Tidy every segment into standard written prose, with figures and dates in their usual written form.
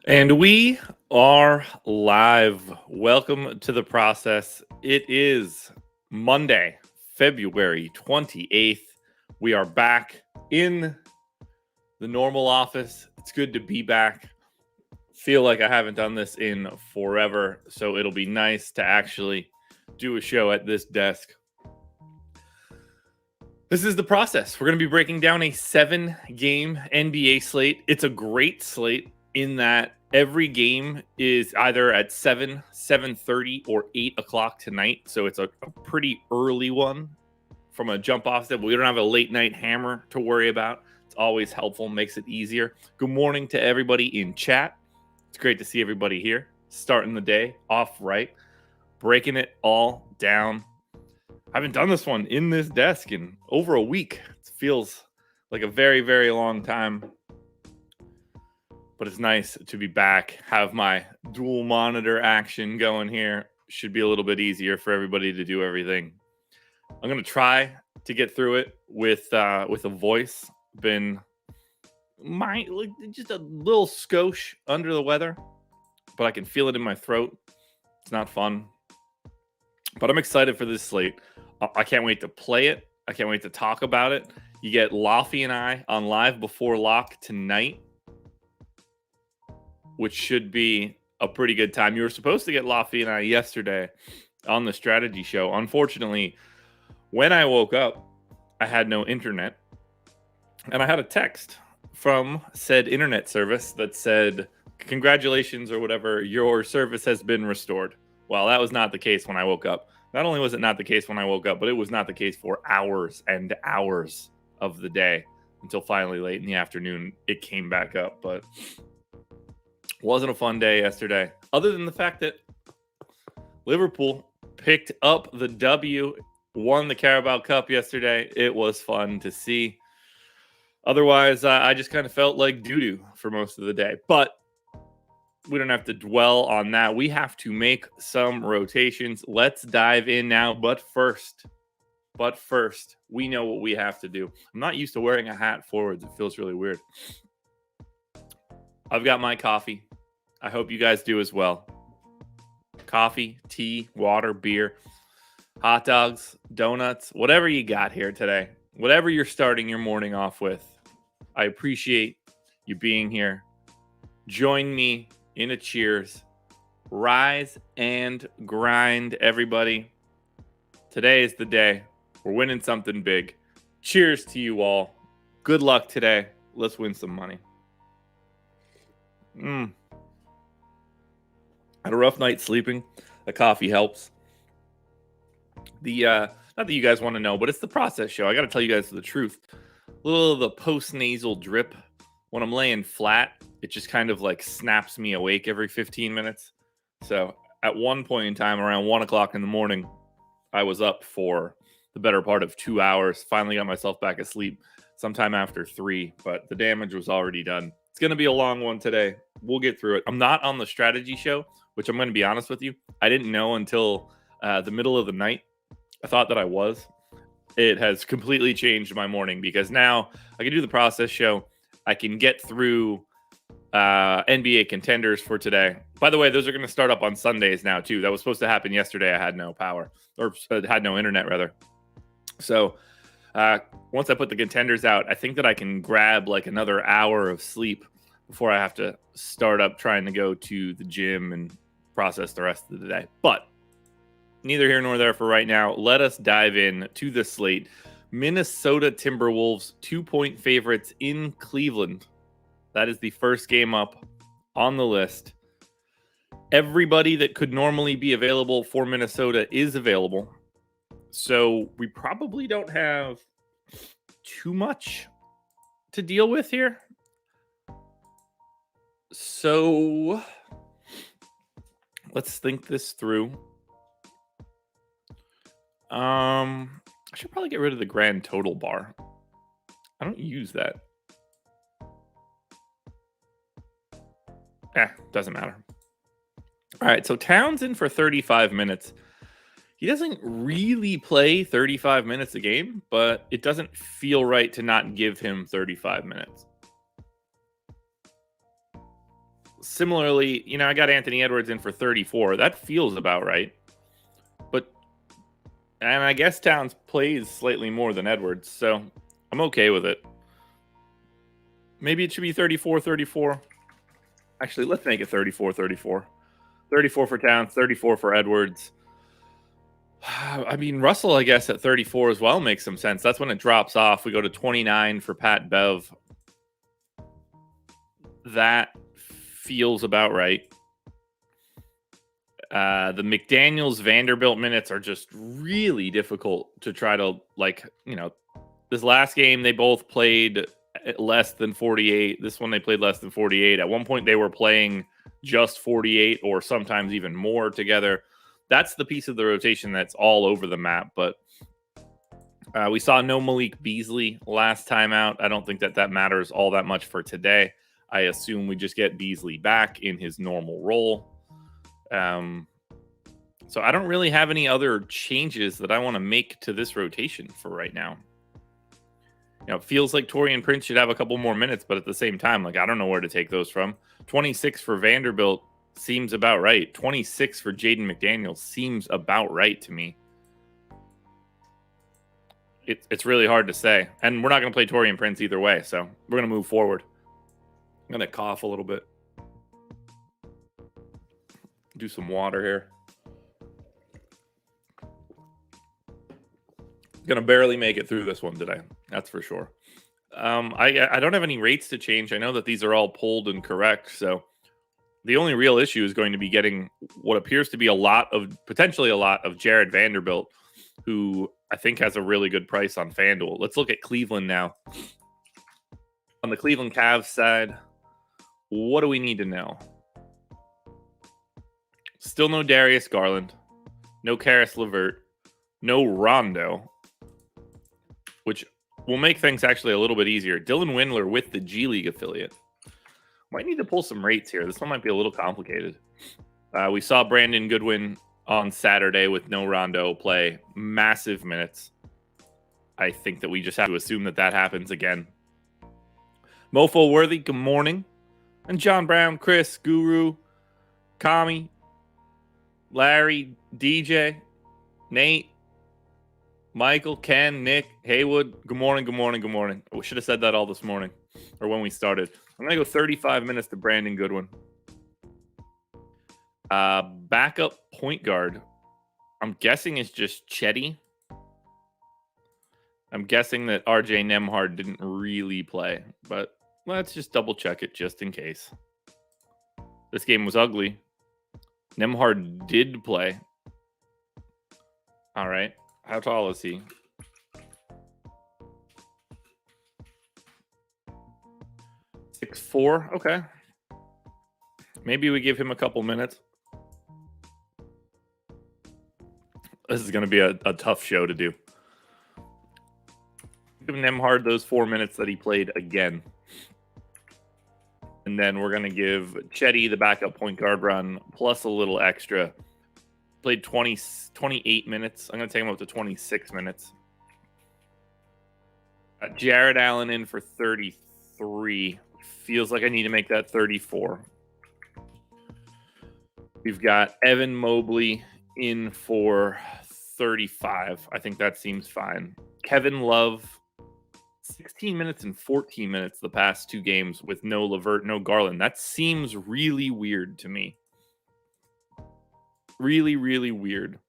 And we are live. Welcome to the process. It is Monday, February 28th. We are back in the normal office. It's good to be back. Feel like I haven't done this in forever, so it'll be nice to actually do a show at this desk. This is the process. We're going to be breaking down a 7-game NBA slate. It's a great slate in that every game is either at 7, 7:30, or 8 o'clock tonight. So it's a pretty early one from a jump off step. We don't have a late night hammer to worry about. It's always helpful, makes it easier. Good morning to everybody in chat. It's great to see everybody here. Starting the day off right, breaking it all down. I haven't done this one in this desk in over a week. It feels like a very, very long time. But it's nice to be back, have my dual monitor action going here. Should be a little bit easier for everybody to do everything. I'm going to try to get through it with a voice. Been just a little skosh under the weather, but I can feel it in my throat. It's not fun. But I'm excited for this slate. I can't wait to play it. I can't wait to talk about it. You get Laffy and I on Live Before Lock tonight, which should be a pretty good time. You were supposed to get Laffy and I yesterday on the strategy show. Unfortunately, when I woke up, I had no internet. And I had a text from said internet service that said, "Congratulations," or whatever, "your service has been restored." Well, that was not the case when I woke up. Not only was it not the case when I woke up, but it was not the case for hours and hours of the day until finally late in the afternoon it came back up. But wasn't a fun day yesterday, other than the fact that Liverpool picked up the W, won the Carabao Cup yesterday. It was fun to see. Otherwise, I just kind of felt like doo-doo for most of the day. But we don't have to dwell on that. We have to make some rotations. Let's dive in now. But first, we know what we have to do. I'm not used to wearing a hat forwards. It feels really weird. I've got my coffee. I hope you guys do as well. Coffee, tea, water, beer, hot dogs, donuts, whatever you got here today. Whatever you're starting your morning off with. I appreciate you being here. Join me in a cheers. Rise and grind, everybody. Today is the day. We're winning something big. Cheers to you all. Good luck today. Let's win some money. Had a rough night sleeping. The coffee helps. Not that you guys want to know, but it's the process show. I got to tell you guys the truth. A little of the post-nasal drip. When I'm laying flat, it just kind of like snaps me awake every 15 minutes. So at one point in time, around 1 o'clock in the morning, I was up for the better part of 2 hours. Finally got myself back asleep sometime after 3, but the damage was already done. It's going to be a long one today. We'll get through it. I'm not on the strategy show, which I'm going to be honest with you. I didn't know until the middle of the night. I thought that I was. It has completely changed my morning because now I can do the process show. I can get through NBA contenders for today. By the way, those are going to start up on Sundays now too. That was supposed to happen yesterday. I had no power, or had no internet rather. So once I put the contenders out, I think that I can grab like another hour of sleep before I have to start up trying to go to the gym and process the rest of the day. But neither here nor there for right now. Let us dive in to the slate. Minnesota Timberwolves, 2-point favorites in Cleveland. That is the first game up on the list. Everybody that could normally be available for Minnesota is available. So we probably don't have too much to deal with here. So Let's think this through. I should probably get rid of the grand total bar. I don't use that. Doesn't matter. All right, so Towns in for 35 minutes. He doesn't really play 35 minutes a game, but it doesn't feel right to not give him 35 minutes. Similarly, I got Anthony Edwards in for 34. That feels about right. And I guess Towns plays slightly more than Edwards, so I'm okay with it. Maybe it should be 34. Actually, let's make it 34. 34 for Towns, 34 for Edwards. I mean, Russell, I guess, at 34 as well makes some sense. That's when it drops off. We go to 29 for Pat Bev. That feels about right. The McDaniels Vanderbilt minutes are just really difficult to try to, this last game they both played less than 48. This one they played less than 48. At one point they were playing just 48 or sometimes even more together. That's the piece of the rotation that's all over the map. But we saw no Malik Beasley last time out. I don't think that matters all that much for today. I assume we just get Beasley back in his normal role. So I don't really have any other changes that I want to make to this rotation for right now. It feels like Taurean Prince should have a couple more minutes, but at the same time, I don't know where to take those from. 26 for Vanderbilt seems about right. 26 for Jaden McDaniels seems about right to me. It's really hard to say. And we're not going to play Taurean Prince either way, so we're going to move forward. I'm going to cough a little bit. Do some water here. Gonna barely make it through this one today. That's for sure. I don't have any rates to change. I know that these are all pulled and correct. So the only real issue is going to be getting what appears to be potentially a lot of Jared Vanderbilt, who I think has a really good price on FanDuel. Let's look at Cleveland now. On the Cleveland Cavs side, what do we need to know? Still no Darius Garland, no Karis LeVert, no Rondo, which will make things actually a little bit easier. Dylan Windler with the G League affiliate. Might need to pull some rates here. This one might be a little complicated. We saw Brandon Goodwin on Saturday with no Rondo play massive minutes. I think that we just have to assume that happens again. Mofo Worthy, good morning. And John Brown, Chris, Guru, Kami, Larry, DJ, Nate, Michael, Ken, Nick, Haywood, good morning. We should have said that all this morning or when we started. I'm going to go 35 minutes to Brandon Goodwin. Backup point guard. I'm guessing it's just Chetty. I'm guessing that RJ Nembhard didn't really play, but let's just double check it just in case. This game was ugly. Nembhard did play. All right. How tall is he? 6'4". Okay. Maybe we give him a couple minutes. This is going to be a tough show to do. Give Nembhard those 4 minutes that he played again. And then we're going to give Chetty the backup point guard run plus a little extra. Played 28 minutes. I'm going to take him up to 26 minutes. Jared Allen in for 33. Feels like I need to make that 34. We've got Evan Mobley in for 35. I think that seems fine. Kevin Love, 16 minutes and 14 minutes the past two games with no LeVert, no Garland. That seems really weird to me. Really, really weird.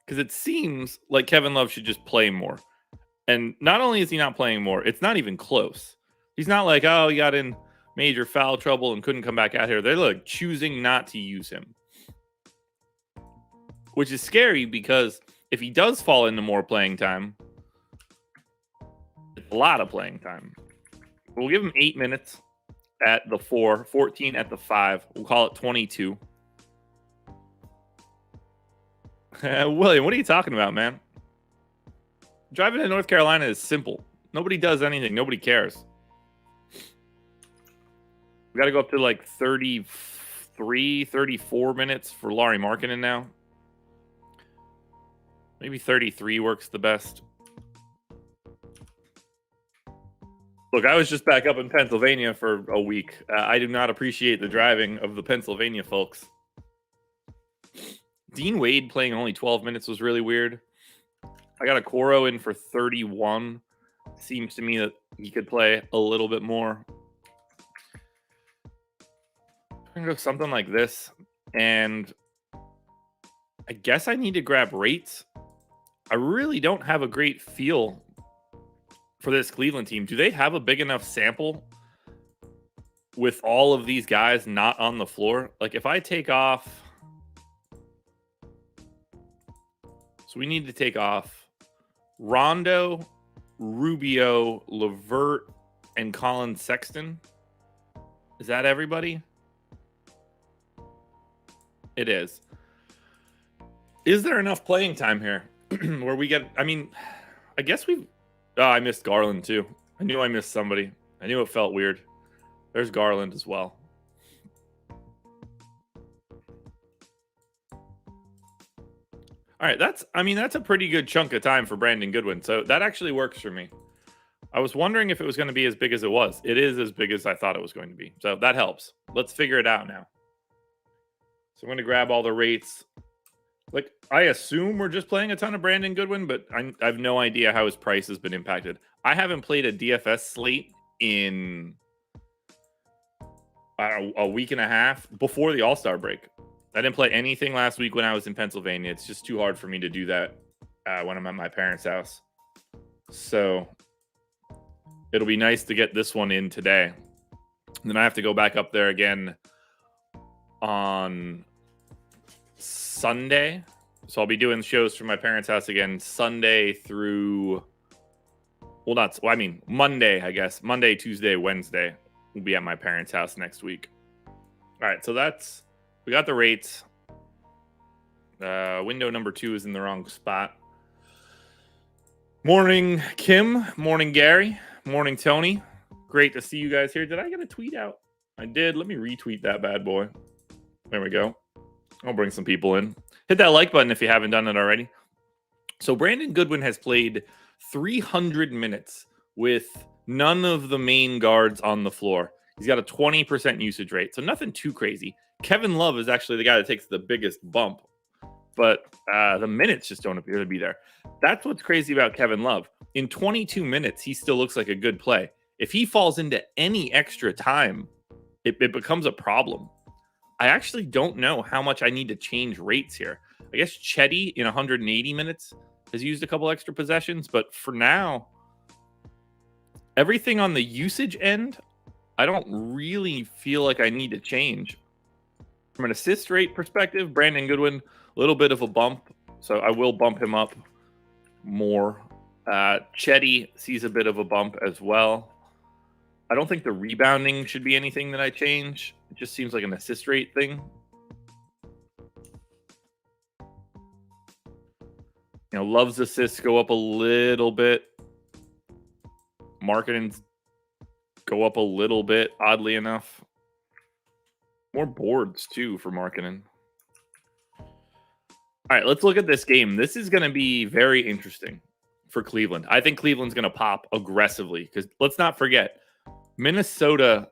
Because it seems like Kevin Love should just play more. And not only is he not playing more, it's not even close. He's not like, oh, he got in major foul trouble and couldn't come back out here. They're like choosing not to use him. Which is scary because if he does fall into more playing time, it's a lot of playing time. We'll give him 8 minutes at the 4, 14 at the 5. We'll call it 22. William, what are you talking about, man? Driving to North Carolina is simple. Nobody does anything. Nobody cares. We got to go up to like 33, 34 minutes for Lauri Markkanen now. Maybe 33 works the best. Look, I was just back up in Pennsylvania for a week. I do not appreciate the driving of the Pennsylvania folks. Dean Wade playing only 12 minutes was really weird. I got a Coro in for 31. Seems to me that he could play a little bit more. I'm going to go something like this. And I guess I need to grab rates. I really don't have a great feel for this Cleveland team. Do they have a big enough sample with all of these guys not on the floor? Like if I take off... So we need to take off Rondo, Rubio, LeVert, and Colin Sexton. Is that everybody? It is. Is there enough playing time here where we get... I mean, I guess we've... Oh, I missed Garland too. I knew I missed somebody. I knew it felt weird. There's Garland as well. All right, that's a pretty good chunk of time for Brandon Goodwin. So that actually works for me. I was wondering if it was going to be as big as it was. It is as big as I thought it was going to be. So that helps. Let's figure it out now. So I'm going to grab all the rates. Like, I assume we're just playing a ton of Brandon Goodwin, but I have no idea how his price has been impacted. I haven't played a DFS slate in a week and a half before the All-Star break. I didn't play anything last week when I was in Pennsylvania. It's just too hard for me to do that when I'm at my parents' house. So it'll be nice to get this one in today. And then I have to go back up there again on Sunday. So I'll be doing shows from my parents' house again Sunday through... Monday, I guess. Monday, Tuesday, Wednesday. We'll be at my parents' house next week. All right, so that's... We got the rates. Window number 2 is in the wrong spot. Morning, Kim. Morning, Gary. Morning, Tony. Great to see you guys here. Did I get a tweet out? I did. Let me retweet that bad boy. There we go. I'll bring some people in. Hit that like button if you haven't done it already. So Brandon Goodwin has played 300 minutes with none of the main guards on the floor. He's got a 20% usage rate, so nothing too crazy. Kevin Love is actually the guy that takes the biggest bump, but the minutes just don't appear to be there. That's what's crazy about Kevin Love. In 22 minutes, he still looks like a good play. If he falls into any extra time, it becomes a problem. I actually don't know how much I need to change rates here. I guess Chetty in 180 minutes has used a couple extra possessions, but for now, everything on the usage end, I don't really feel like I need to change. From an assist rate perspective, Brandon Goodwin, a little bit of a bump, so I will bump him up more. Chetty sees a bit of a bump as well. I don't think the rebounding should be anything that I change. It just seems like an assist rate thing. You know, Love's assists go up a little bit. Markkanen's go up a little bit, oddly enough. More boards, too, for Markkanen. All right, let's look at this game. This is going to be very interesting for Cleveland. I think Cleveland's going to pop aggressively because let's not forget, Minnesota,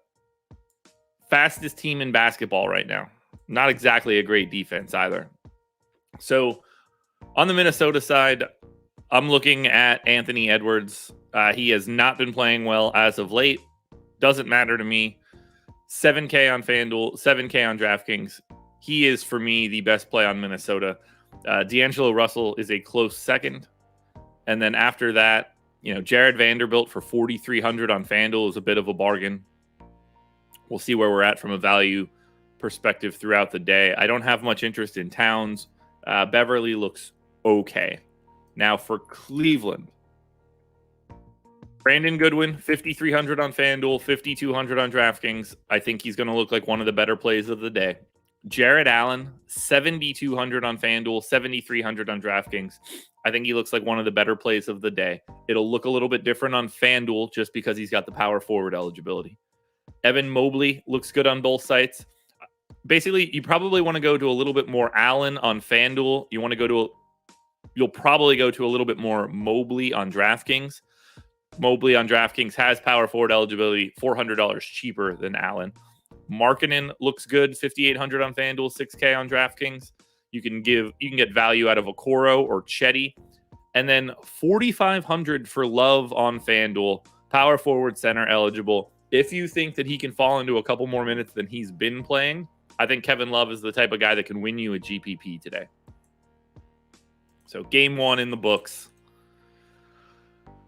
fastest team in basketball right now. Not exactly a great defense either. So on the Minnesota side, I'm looking at Anthony Edwards. He has not been playing well as of late. Doesn't matter to me. 7K on FanDuel, 7K on DraftKings. He is, for me, the best play on Minnesota. D'Angelo Russell is a close second. And then after that, you know, Jared Vanderbilt for 4,300 on FanDuel is a bit of a bargain. We'll see where we're at from a value perspective throughout the day. I don't have much interest in Towns. Beverly looks okay. Now for Cleveland, Brandon Goodwin, 5,300 on FanDuel, 5,200 on DraftKings. I think he's going to look like one of the better plays of the day. Jared Allen, 7,200 on FanDuel, 7,300 on DraftKings. I think he looks like one of the better plays of the day. It'll look a little bit different on FanDuel just because he's got the power forward eligibility. Evan Mobley looks good on both sites. Basically, you probably want to go to a little bit more Allen on FanDuel. You'll probably go to a little bit more Mobley on DraftKings. Mobley on DraftKings has power forward eligibility, $400 cheaper than Allen. Markkanen looks good, 5,800 on FanDuel, 6K on DraftKings. You can get value out of Okoro or Chetty. And then 4,500 for Love on FanDuel, power forward center eligible. If you think that he can fall into a couple more minutes than he's been playing, I think Kevin Love is the type of guy that can win you a GPP today. So game 1 in the books.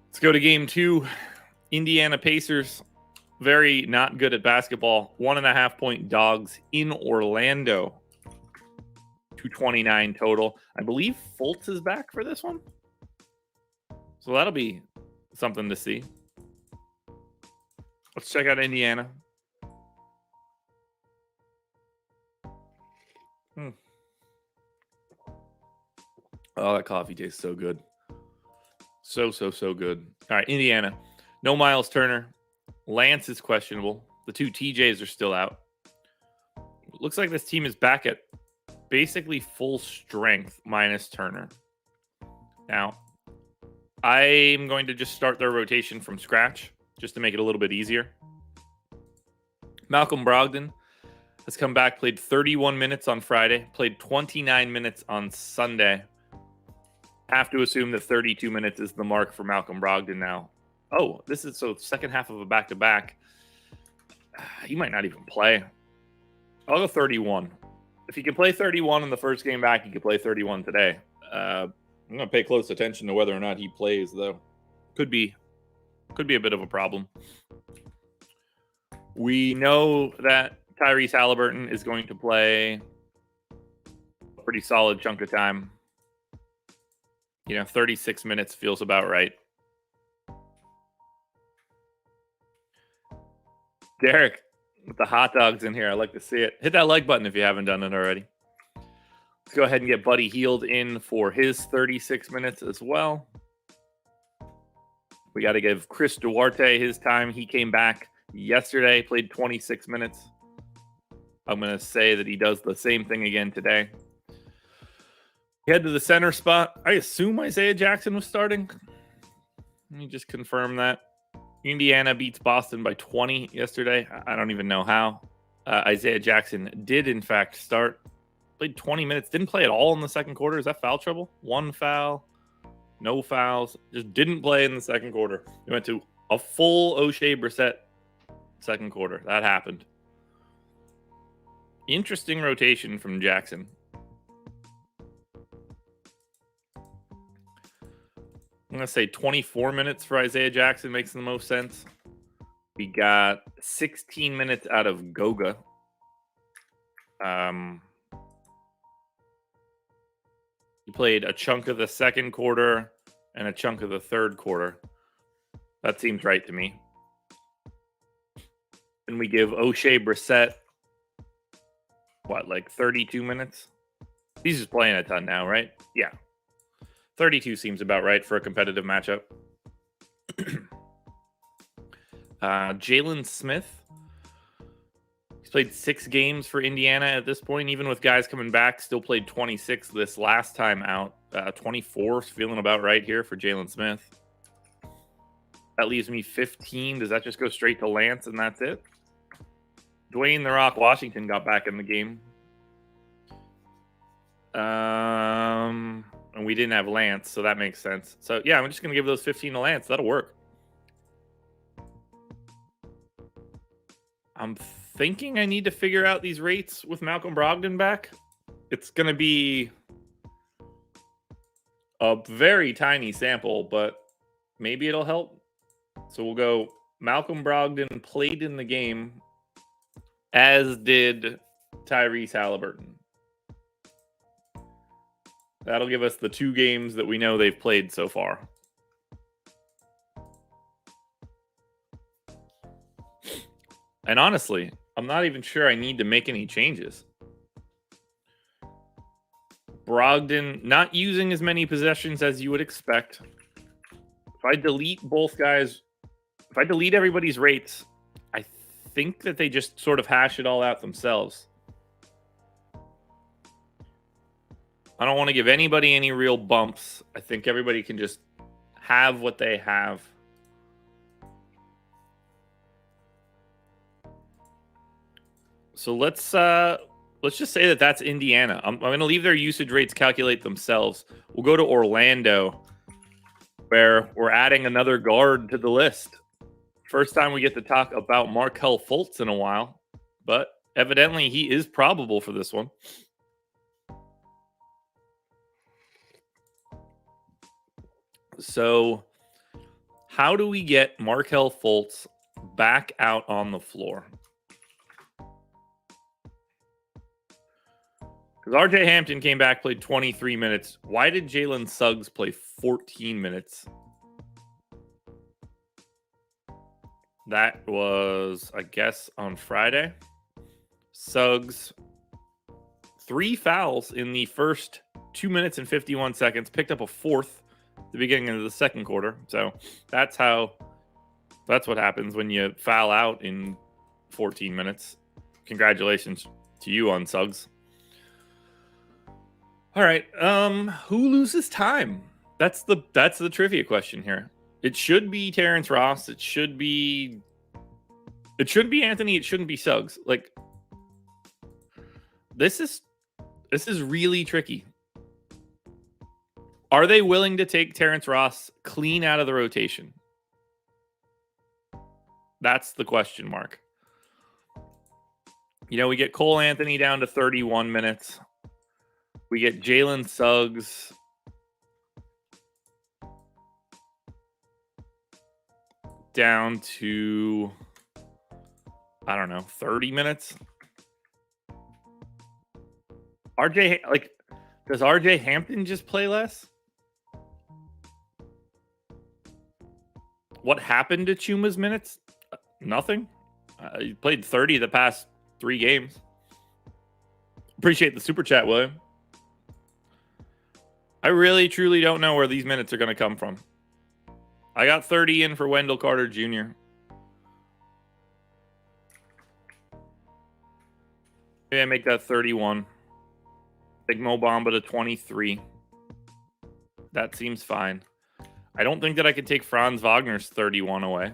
Let's go to game 2. Indiana Pacers, very not good at basketball. 1.5 point dogs in Orlando. 229 total. I believe Fultz is back for this one. So that'll be something to see. Let's check out Indiana. Oh, that coffee tastes so good. So good. All right, Indiana. No Miles Turner. Lance is questionable. The 2 TJs are still out. Looks like this team is back at basically full strength minus Turner. Now, I'm going to just start their rotation from scratch just to make it a little bit easier. Malcolm Brogdon has come back, played 31 minutes on Friday, played 29 minutes on Sunday. Have to assume that 32 minutes is the mark for Malcolm Brogdon now. Oh, this is second half of a back-to-back. He might not even play. I'll go 31. If he can play 31 in the first game back, he could play 31 today. I'm going to pay close attention to whether or not he plays, though. Could be a bit of a problem. We know that Tyrese Halliburton is going to play a pretty solid chunk of time. 36 minutes feels about right. Derek with the hot dogs in here. I like to see it. Hit that like button if you haven't done it already. Let's go ahead and get Buddy Hield in for his 36 minutes as well. We got to give Chris Duarte his time. He came back yesterday, played 26 minutes. I'm going to say that he does the same thing again today. Head to the center spot. I assume Isaiah Jackson was starting. Let me just confirm that. Indiana beats Boston by 20 yesterday. I don't even know how. Isaiah Jackson did, in fact, start. Played 20 minutes. Didn't play at all in the second quarter. Is that foul trouble? 1 foul. No fouls. Just didn't play in the second quarter. We went to a full O'Shea Brissett second quarter. That happened. Interesting rotation from Jackson. I'm going to say 24 minutes for Isaiah Jackson makes the most sense. We got 16 minutes out of Goga. He played a chunk of the second quarter and a chunk of the third quarter. That seems right to me. And we give O'Shea Brissett, 32 minutes? He's just playing a ton now, right? Yeah. 32 seems about right for a competitive matchup. Jalen Smith. He's played 6 games for Indiana at this point. Even with guys coming back, still played 26 this last time out. 24 is feeling about right here for Jalen Smith. That leaves me 15. Does that just go straight to Lance and that's it? Dwayne "The Rock" Washington got back in the game. And we didn't have Lance, so that makes sense. So, yeah, I'm just going to give those 15 to Lance. That'll work. I'm thinking I need to figure out these rates with Malcolm Brogdon back. It's going to be a very tiny sample, but maybe it'll help. So we'll go Malcolm Brogdon played in the game, as did Tyrese Halliburton. That'll give us the 2 games that we know they've played so far. And honestly, I'm not even sure I need to make any changes. Brogdon not using as many possessions as you would expect. If I delete both guys, if I delete everybody's rates, I think that they just sort of hash it all out themselves. I don't want to give anybody any real bumps. I think everybody can just have what they have. So let's just say that that's Indiana. I'm going to leave their usage rates calculate themselves. We'll go to Orlando, where we're adding another guard to the list. First time we get to talk about Markelle Fultz in a while, but evidently he is probable for this one. So how do we get Markelle Fultz back out on the floor? Because RJ Hampton came back, played 23 minutes. Why did Jalen Suggs play 14 minutes? That was, I guess, on Friday. Suggs, 3 fouls in the first 2 minutes and 51 seconds. Picked up a fourth at the beginning of the second quarter. So that's what happens when you foul out in 14 minutes. Congratulations to you on Suggs. All right. Who loses time? That's the trivia question here. It should be Terrence Ross. It should be Anthony. It shouldn't be Suggs. Like, this is really tricky. Are they willing to take Terrence Ross clean out of the rotation? That's the question mark. You know, we get Cole Anthony down to 31 minutes. We get Jalen Suggs down to, I don't know, 30 minutes. Does RJ Hampton just play less? What happened to Chuma's minutes? Nothing. He played 30 the past 3 games. Appreciate the super chat, William. I really, truly don't know where these minutes are going to come from. I got 30 in for Wendell Carter Jr. Maybe I make that 31. Take Mo Bamba to 23. That seems fine. I don't think that I could take Franz Wagner's 31 away.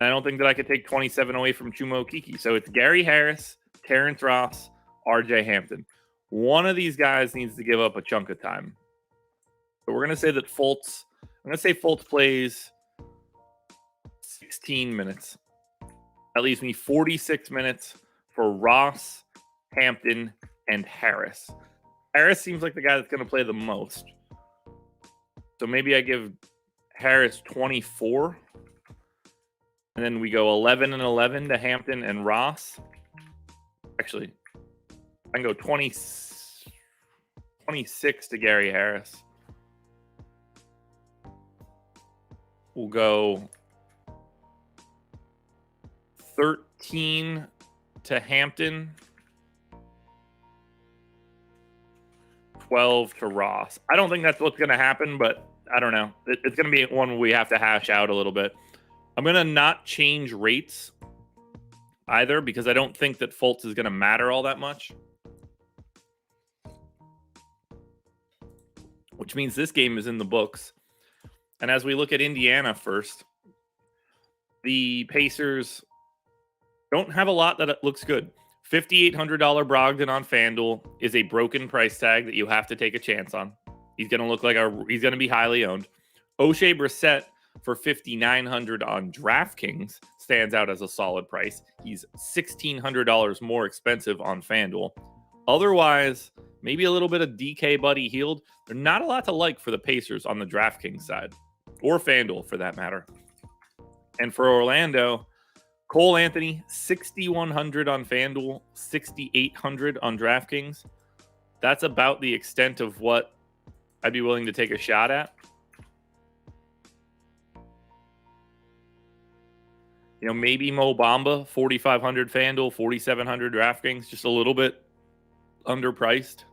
I don't think that I could take 27 away from Chuma Okeke. So it's Gary Harris, Terrence Ross, RJ Hampton. One of these guys needs to give up a chunk of time. So we're going to say that Fultz plays 16 minutes. That leaves me 46 minutes for Ross, Hampton, and Harris. Harris seems like the guy that's going to play the most. So maybe I give Harris 24. And then we go 11 and 11 to Hampton and Ross. Actually, I can go 26 to Gary Harris. We'll go 13 to Hampton. 12 to Ross. I don't think that's what's going to happen, but I don't know. It's going to be one we have to hash out a little bit. I'm going to not change rates either because I don't think that Fultz is going to matter all that much. Which means this game is in the books. And as we look at Indiana first, the Pacers don't have a lot that looks good. $5,800 Brogdon on FanDuel is a broken price tag that you have to take a chance on. He's going to look like he's going to be highly owned. O'Shea Brissett for $5,900 on DraftKings stands out as a solid price. He's $1,600 more expensive on FanDuel. Otherwise, maybe a little bit of DK Buddy Hield. There's not a lot to like for the Pacers on the DraftKings side, or FanDuel for that matter. And for Orlando, Cole Anthony, $6,100 on FanDuel, $6,800 on DraftKings. That's about the extent of what I'd be willing to take a shot at. You know, maybe Mo Bamba, $4,500 FanDuel, $4,700 DraftKings, just a little bit underpriced.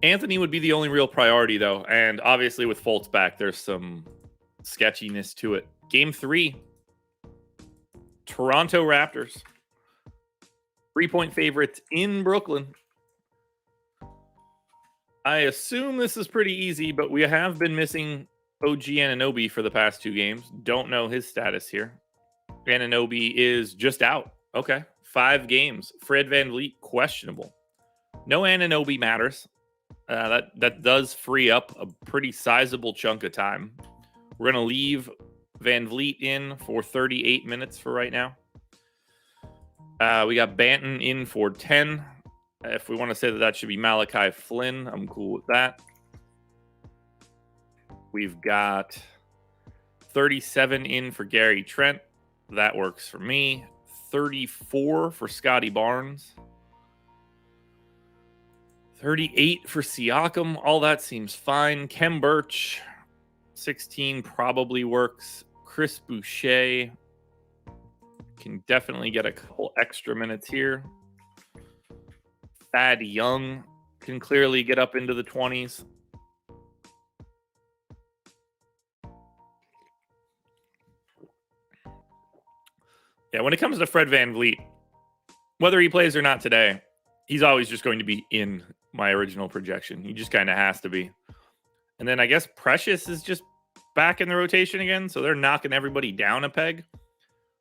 Anthony would be the only real priority, though. And obviously, with Fultz back, there's some sketchiness to it. Game 3, Toronto Raptors. 3-point favorites in Brooklyn. I assume this is pretty easy, but we have been missing OG Anunoby for the past 2 games. Don't know his status here. Anunoby is just out. Okay. 5 games. Fred VanVleet, questionable. No Anunoby matters. That does free up a pretty sizable chunk of time. We're going to leave VanVleet in for 38 minutes for right now. We got Banton in for 10. If we want to say that should be Malachi Flynn, I'm cool with that. We've got 37 in for Gary Trent. That works for me. 34 for Scotty Barnes. 38 for Siakam. All that seems fine. Kem Birch, 16 probably works. Chris Boucher can definitely get a couple extra minutes here. Thad Young can clearly get up into the 20s. Yeah, when it comes to Fred VanVleet, whether he plays or not today, he's always just going to be in my original projection. He just kind of has to be. And then I guess Precious is just back in the rotation again, so they're knocking everybody down a peg.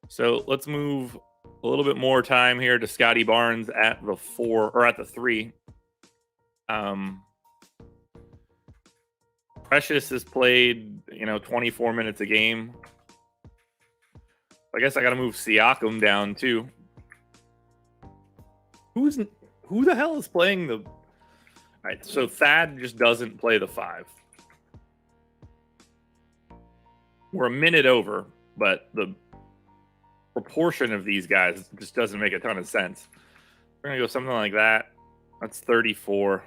So let's move a little bit more time here to Scotty Barnes at the 4 or at the 3. Precious has played, 24 minutes a game. I guess I got to move Siakam down too. Who the hell is playing the? All right, so Thad just doesn't play the 5. We're a minute over, but the proportion of these guys just doesn't make a ton of sense. We're going to go something like that. That's 34.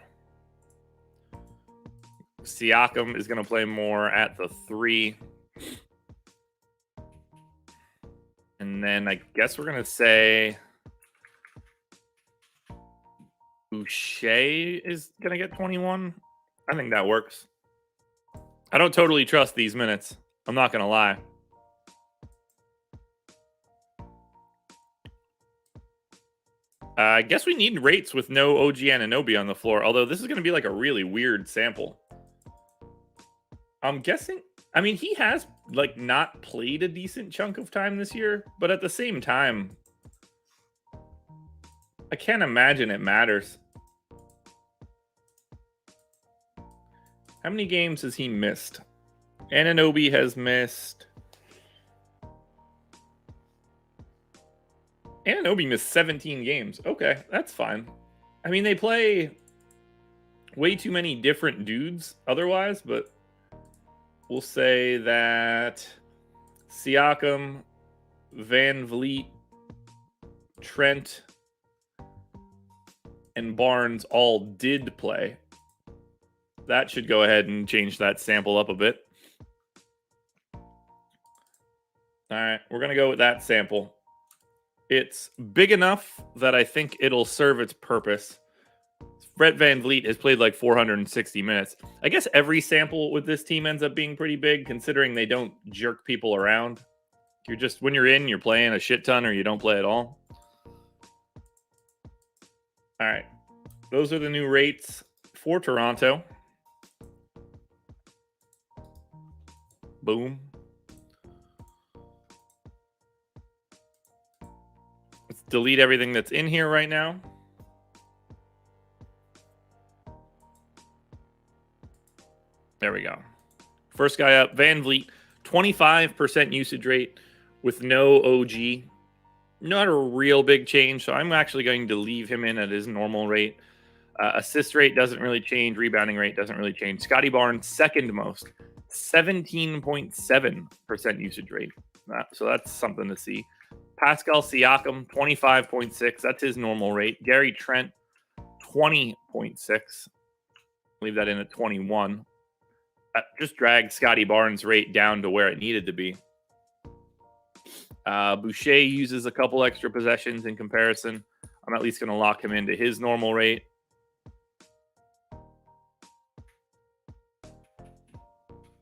Siakam is going to play more at the 3. And then I guess we're going to say Boucher is going to get 21. I think that works. I don't totally trust these minutes. I'm not going to lie. I guess we need rates with no OG Anunoby on the floor, although this is going to be like a really weird sample. I'm guessing, he has not played a decent chunk of time this year, but at the same time, I can't imagine it matters. How many games has he missed? Anunoby has missed. Anunoby missed 17 games. Okay, that's fine. They play way too many different dudes otherwise, but we'll say that Siakam, VanVleet, Trent, and Barnes all did play. That should go ahead and change that sample up a bit. All right, we're going to go with that sample. It's big enough that I think it'll serve its purpose. Fred VanVleet has played like 460 minutes. I guess every sample with this team ends up being pretty big, considering they don't jerk people around. When you're in, you're playing a shit ton or you don't play at all. All right. Those are the new rates for Toronto. Boom. Let's delete everything that's in here right now. There we go. First guy up, VanVleet, 25% usage rate with no OG. Not a real big change, so I'm actually going to leave him in at his normal rate. Assist rate doesn't really change. Rebounding rate doesn't really change. Scotty Barnes, second most, 17.7% usage rate. So that's something to see. Pascal Siakam, 25.6. That's his normal rate. Gary Trent, 20.6. Leave that in at 21. Just dragged Scotty Barnes' rate down to where it needed to be. Boucher uses a couple extra possessions in comparison. I'm at least going to lock him into his normal rate.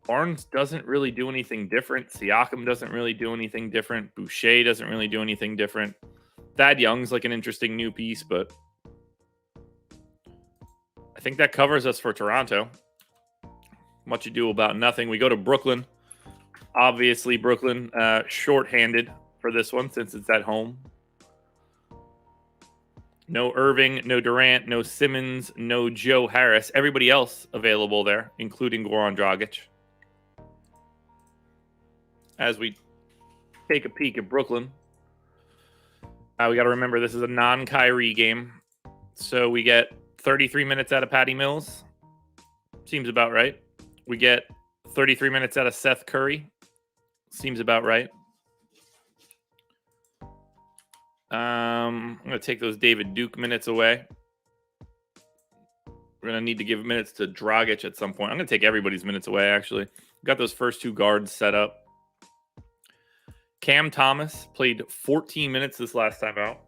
Barnes doesn't really do anything different. Siakam doesn't really do anything different. Boucher doesn't really do anything different. Thad Young's like an interesting new piece, but I think that covers us for Toronto. Much ado about nothing. We go to Brooklyn. Obviously, Brooklyn shorthanded for this one since it's at home. No Irving, no Durant, no Simmons, no Joe Harris. Everybody else available there, including Goran Dragic. As we take a peek at Brooklyn, we got to remember this is a non-Kyrie game. So we get 33 minutes out of Patty Mills. Seems about right. We get 33 minutes out of Seth Curry. Seems about right. I'm going to take those David Duke minutes away. We're going to need to give minutes to Dragic at some point. I'm going to take everybody's minutes away, actually. Got those first two guards set up. Cam Thomas played 14 minutes this last time out.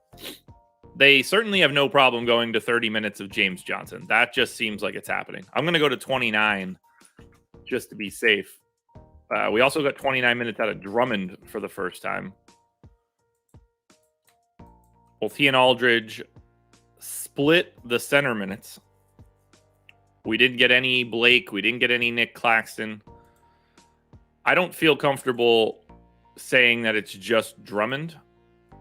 They certainly have no problem going to 30 minutes of James Johnson. That just seems like it's happening. I'm going to go to 29 just to be safe. We also got 29 minutes out of Drummond for the first time. Both he and Aldridge split the center minutes. We didn't get any Blake. We didn't get any Nick Claxton. I don't feel comfortable saying that it's just Drummond.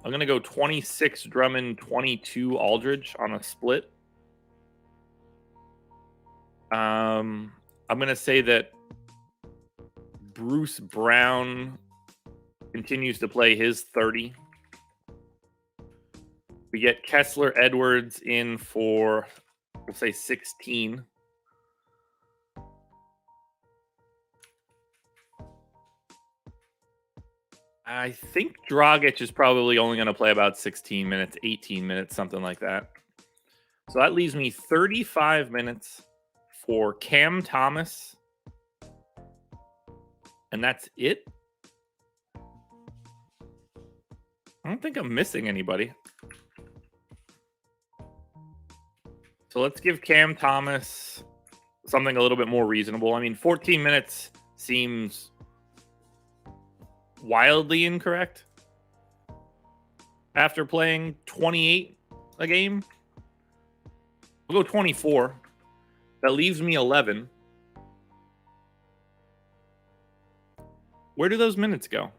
I'm going to go 26 Drummond, 22 Aldridge on a split. I'm going to say that Bruce Brown continues to play his 30. We get Kessler Edwards in for, we'll say 16. I think Dragic is probably only going to play about 16 minutes, 18 minutes, something like that. So that leaves me 35 minutes for Cam Thomas. And that's it. I don't think I'm missing anybody. So let's give Cam Thomas something a little bit more reasonable. I mean, 14 minutes seems wildly incorrect after playing 28 a game. We'll go 24. That leaves me 11. Where do those minutes go?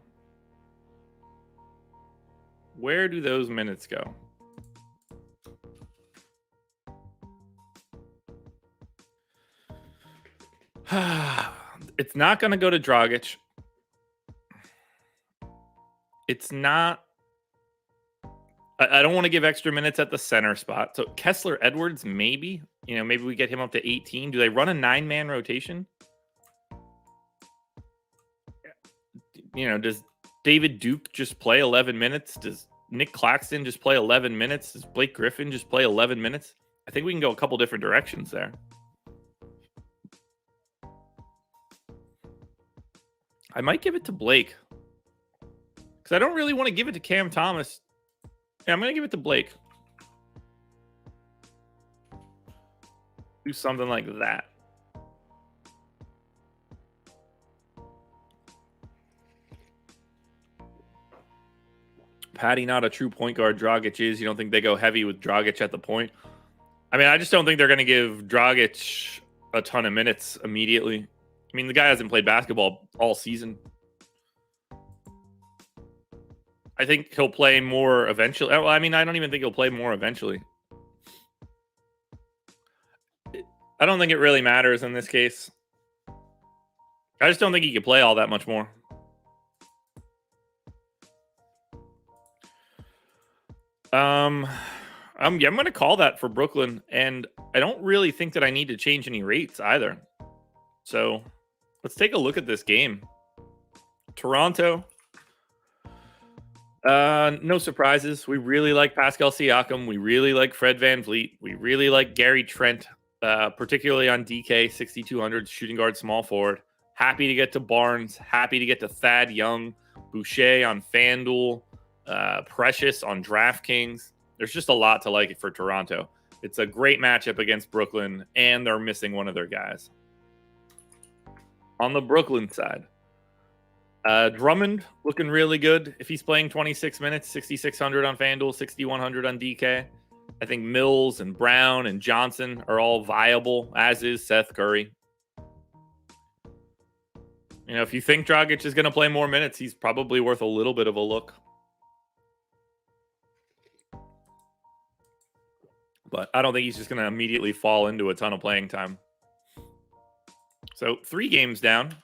Where do those minutes go? It's not going to go to Dragic. It's not. I don't want to give extra minutes at the center spot. So Kessler Edwards, maybe. Maybe we get him up to 18. Do they run a 9-man rotation? Does David Duke just play 11 minutes? Does Nick Claxton just play 11 minutes? Does Blake Griffin just play 11 minutes? I think we can go a couple different directions there. I might give it to Blake. Because I don't really want to give it to Cam Thomas. Yeah, I'm going to give it to Blake. Do something like that. Patty, not a true point guard. Dragic is. You don't think they go heavy with Dragic at the point? I mean, I just don't think they're going to give Dragic a ton of minutes immediately. I mean, the guy hasn't played basketball all season. I think he'll play more eventually. Well, I mean, I don't even think he'll play more eventually. I don't think it really matters in this case. I just don't think he can play all that much more. I'm going to call that for Brooklyn, and I don't really think that I need to change any rates either. So let's take a look at this game. Toronto. No surprises. We really like Pascal Siakam. We really like Fred VanVleet. We really like Gary Trent, particularly on DK, 6,200, shooting guard, small forward. Happy to get to Barnes. Happy to get to Thad Young. Boucher on FanDuel. Precious on DraftKings. There's just a lot to like it for Toronto. It's a great matchup against Brooklyn, and they're missing one of their guys. On the Brooklyn side, Drummond looking really good. If he's playing 26 minutes, 6,600 on FanDuel, 6,100 on DK. I think Mills and Brown and Johnson are all viable, as is Seth Curry. You know, if you think Dragic is going to play more minutes, he's probably worth a little bit of a look. But I don't think he's just going to immediately fall into a ton of playing time. So 3 games down.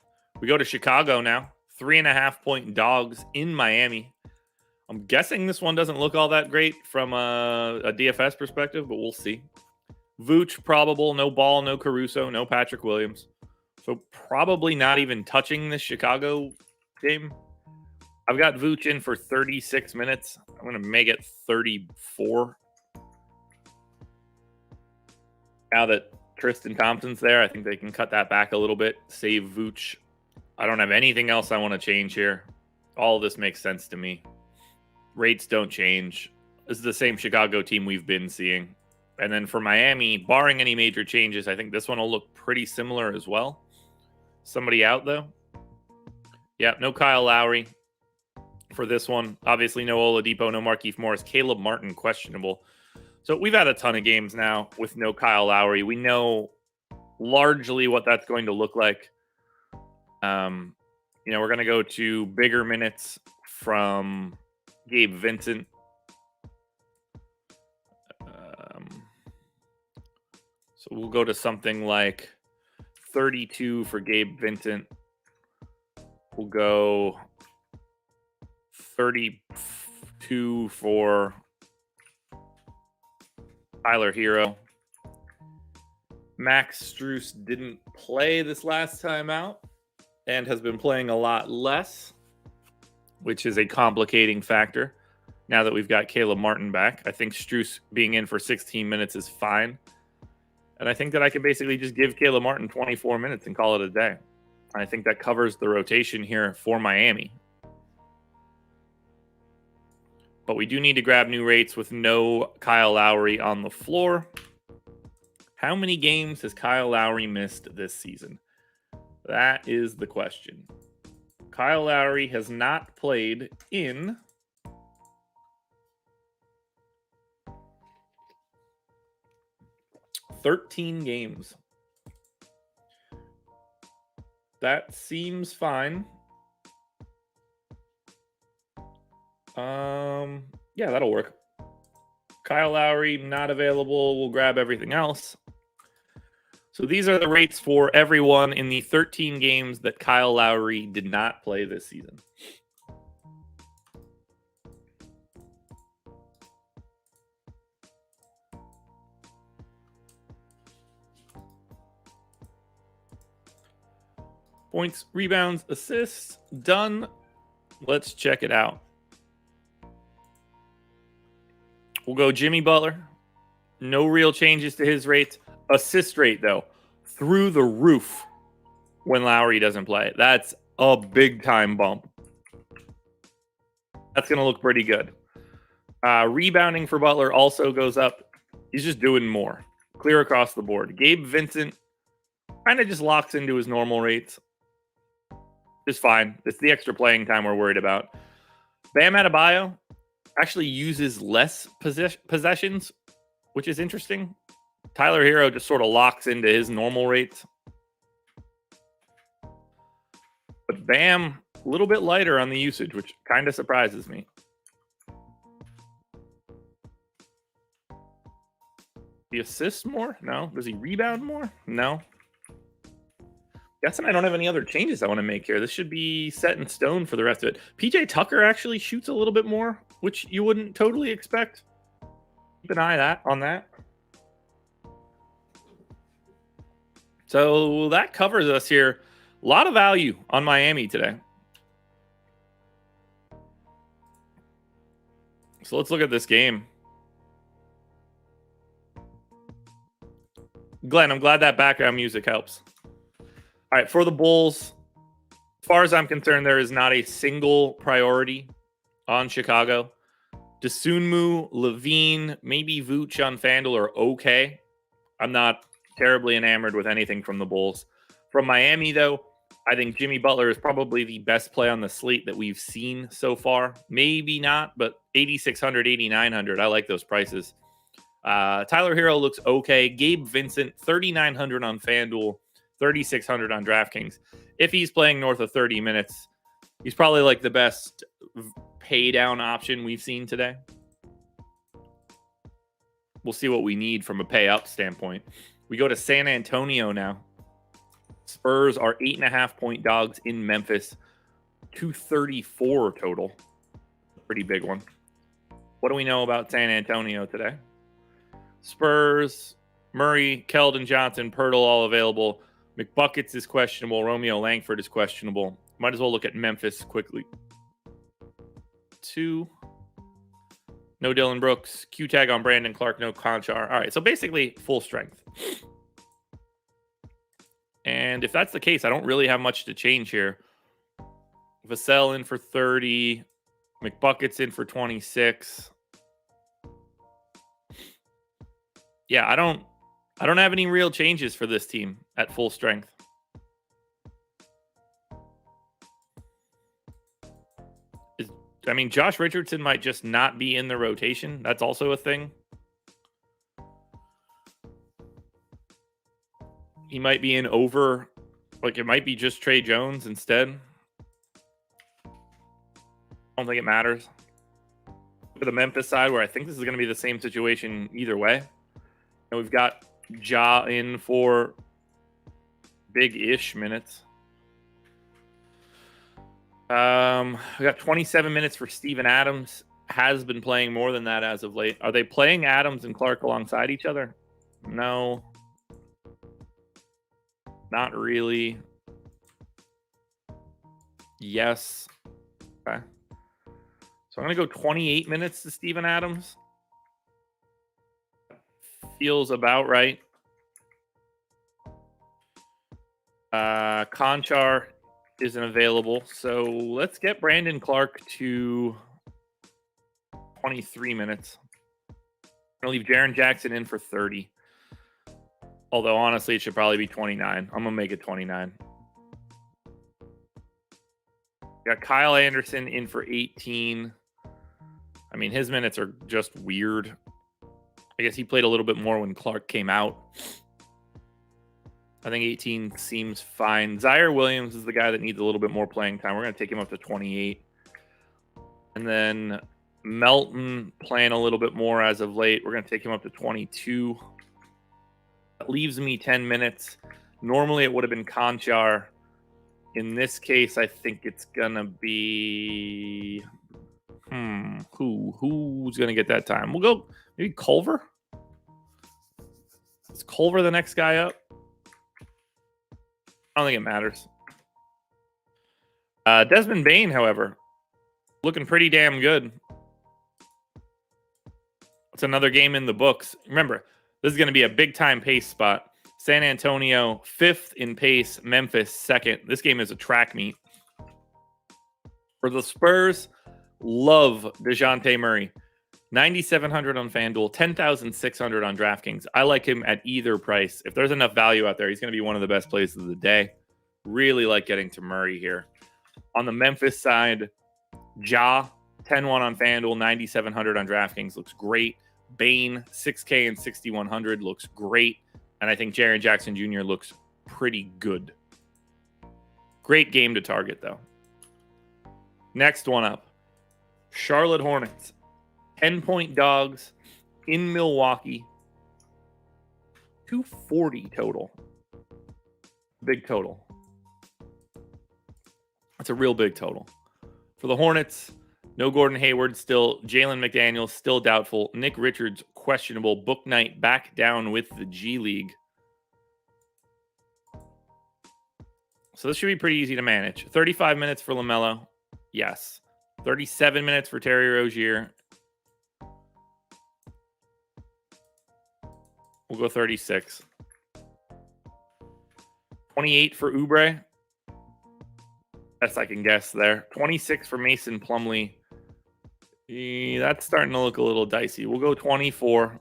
We go to Chicago now. 3.5-point dogs in Miami. I'm guessing this one doesn't look all that great from a DFS perspective, but we'll see. Vooch probable. No Ball, no Caruso, no Patrick Williams. So probably not even touching this Chicago game. I've got Vooch in for 36 minutes. I'm going to make it 34. Now that Tristan Thompson's there, I think they can cut that back a little bit, save Vooch. I don't have anything else I want to change here. All of this makes sense to me. Rates don't change. This is the same Chicago team we've been seeing. And then for Miami, barring any major changes, I think this one will look pretty similar as well. Somebody out, though? Yeah, no Kyle Lowry for this one. Obviously, no Oladipo, no Markieff Morris. Caleb Martin, questionable. So we've had a ton of games now with no Kyle Lowry. We know largely what that's going to look like. You know, we're going to go to bigger minutes from Gabe Vincent. So we'll go to something like 32 for Gabe Vincent. We'll go 32 for Tyler Hero. Max Strus didn't play this last time out and has been playing a lot less, which is a complicating factor. Now that we've got Caleb Martin back, I think Strus being in for 16 minutes is fine. And I think that I can basically just give Caleb Martin 24 minutes and call it a day. I think that covers the rotation here for Miami. But we do need to grab new rates with no Kyle Lowry on the floor. How many games has Kyle Lowry missed this season? That is the question. Kyle Lowry has not played in 13 games. That seems fine. Yeah, that'll work. Kyle Lowry, not available. We'll grab everything else. So these are the rates for everyone in the 13 games that Kyle Lowry did not play this season. Points, rebounds, assists, done. Let's check it out. We'll go Jimmy Butler. No real changes to his rates. Assist rate, though, through the roof when Lowry doesn't play. That's a big-time bump. That's going to look pretty good. Rebounding for Butler also goes up. He's just doing more. Clear across the board. Gabe Vincent kind of just locks into his normal rates. Just fine. It's the extra playing time we're worried about. Bam Adebayo actually uses less possessions, which is interesting. Tyler Hero just sort of locks into his normal rates. But Bam, a little bit lighter on the usage, which kind of surprises me. He assists more? No. Does he rebound more? No. Guessing I don't have any other changes I want to make here. This should be set in stone for the rest of it. PJ Tucker actually shoots a little bit more, which you wouldn't totally expect. Keep an eye on that. So that covers us here. A lot of value on Miami today. So let's look at this game. Glenn, I'm glad that background music helps. All right, for the Bulls, as far as I'm concerned, there is not a single priority on Chicago. Dosunmu, Levine, maybe Vooch on FanDuel are okay. I'm not terribly enamored with anything from the Bulls. From Miami, though, I think Jimmy Butler is probably the best play on the slate that we've seen so far. Maybe not, but 8,600, 8,900. I like those prices. Tyler Hero looks okay. Gabe Vincent, 3,900 on FanDuel, 3,600 on DraftKings. If he's playing north of 30 minutes, he's probably like the best pay down option we've seen today. We'll see what we need from a pay up standpoint. We go to San Antonio now. Spurs are 8.5-point dogs in Memphis. 234 total. Pretty big one. What do we know about San Antonio today? Spurs, Murray, Keldon Johnson, Pirtle all available. McBuckets is questionable. Romeo Langford is questionable. Might as well look at Memphis quickly. 2. No Dylan Brooks. Q tag on Brandon Clark. No Conchar. All right, so basically full strength. And if that's the case, I don't really have much to change here. Vassell in for 30. McBuckets in for 26. Yeah, I don't have any real changes for this team at full strength. I mean, Josh Richardson might just not be in the rotation. That's also a thing. He might be in over, like it might be just Trey Jones instead. I don't think it matters. For the Memphis side, where I think this is going to be the same situation either way. And we've got Ja in for big-ish minutes. We got 27 minutes for Steven Adams. Has been playing more than that as of late. Are they playing Adams and Clark alongside each other? No. Not really. Yes. Okay. So I'm going to go 28 minutes to Steven Adams. Feels about right. Conchar isn't available. So let's get Brandon Clark to 23 minutes. I'm going to leave Jaren Jackson in for 30. Although, honestly, it should probably be 29. I'm going to make it 29. Got Kyle Anderson in for 18. I mean, his minutes are just weird. I guess he played a little bit more when Clark came out. I think 18 seems fine. Zaire Williams is the guy that needs a little bit more playing time. We're going to take him up to 28. And then Melton playing a little bit more as of late. We're going to take him up to 22. That leaves me 10 minutes. Normally it would have been Conchar. In this case, I think it's going to be... Who's going to get that time? We'll go maybe Culver. Is Culver the next guy up? I don't think it matters. Desmond Bane, however, looking pretty damn good. It's another game in the books. Remember, this is going to be a big-time pace spot. San Antonio, 5th in pace. Memphis, 2nd. This game is a track meet. For the Spurs, love DeJounte Murray. 9,700 on FanDuel, 10,600 on DraftKings. I like him at either price. If there's enough value out there, he's going to be one of the best plays of the day. Really like getting to Murray here. On the Memphis side, Ja, 10-1 on FanDuel, 9,700 on DraftKings. Looks great. Bane, 6K and 6,100. Looks great. And I think Jaren Jackson Jr. looks pretty good. Great game to target, though. Next one up. Charlotte Hornets. 10-point dogs in Milwaukee. 240 total. Big total. That's a real big total. For the Hornets, no Gordon Hayward still. Jalen McDaniels still doubtful. Nick Richards questionable. Book Knight back down with the G League. So this should be pretty easy to manage. 35 minutes for LaMelo. Yes. 37 minutes for Terry Rozier. We'll go 36. 28 for Oubre. Best I can guess there. 26 for Mason Plumlee. That's starting to look a little dicey. We'll go 24.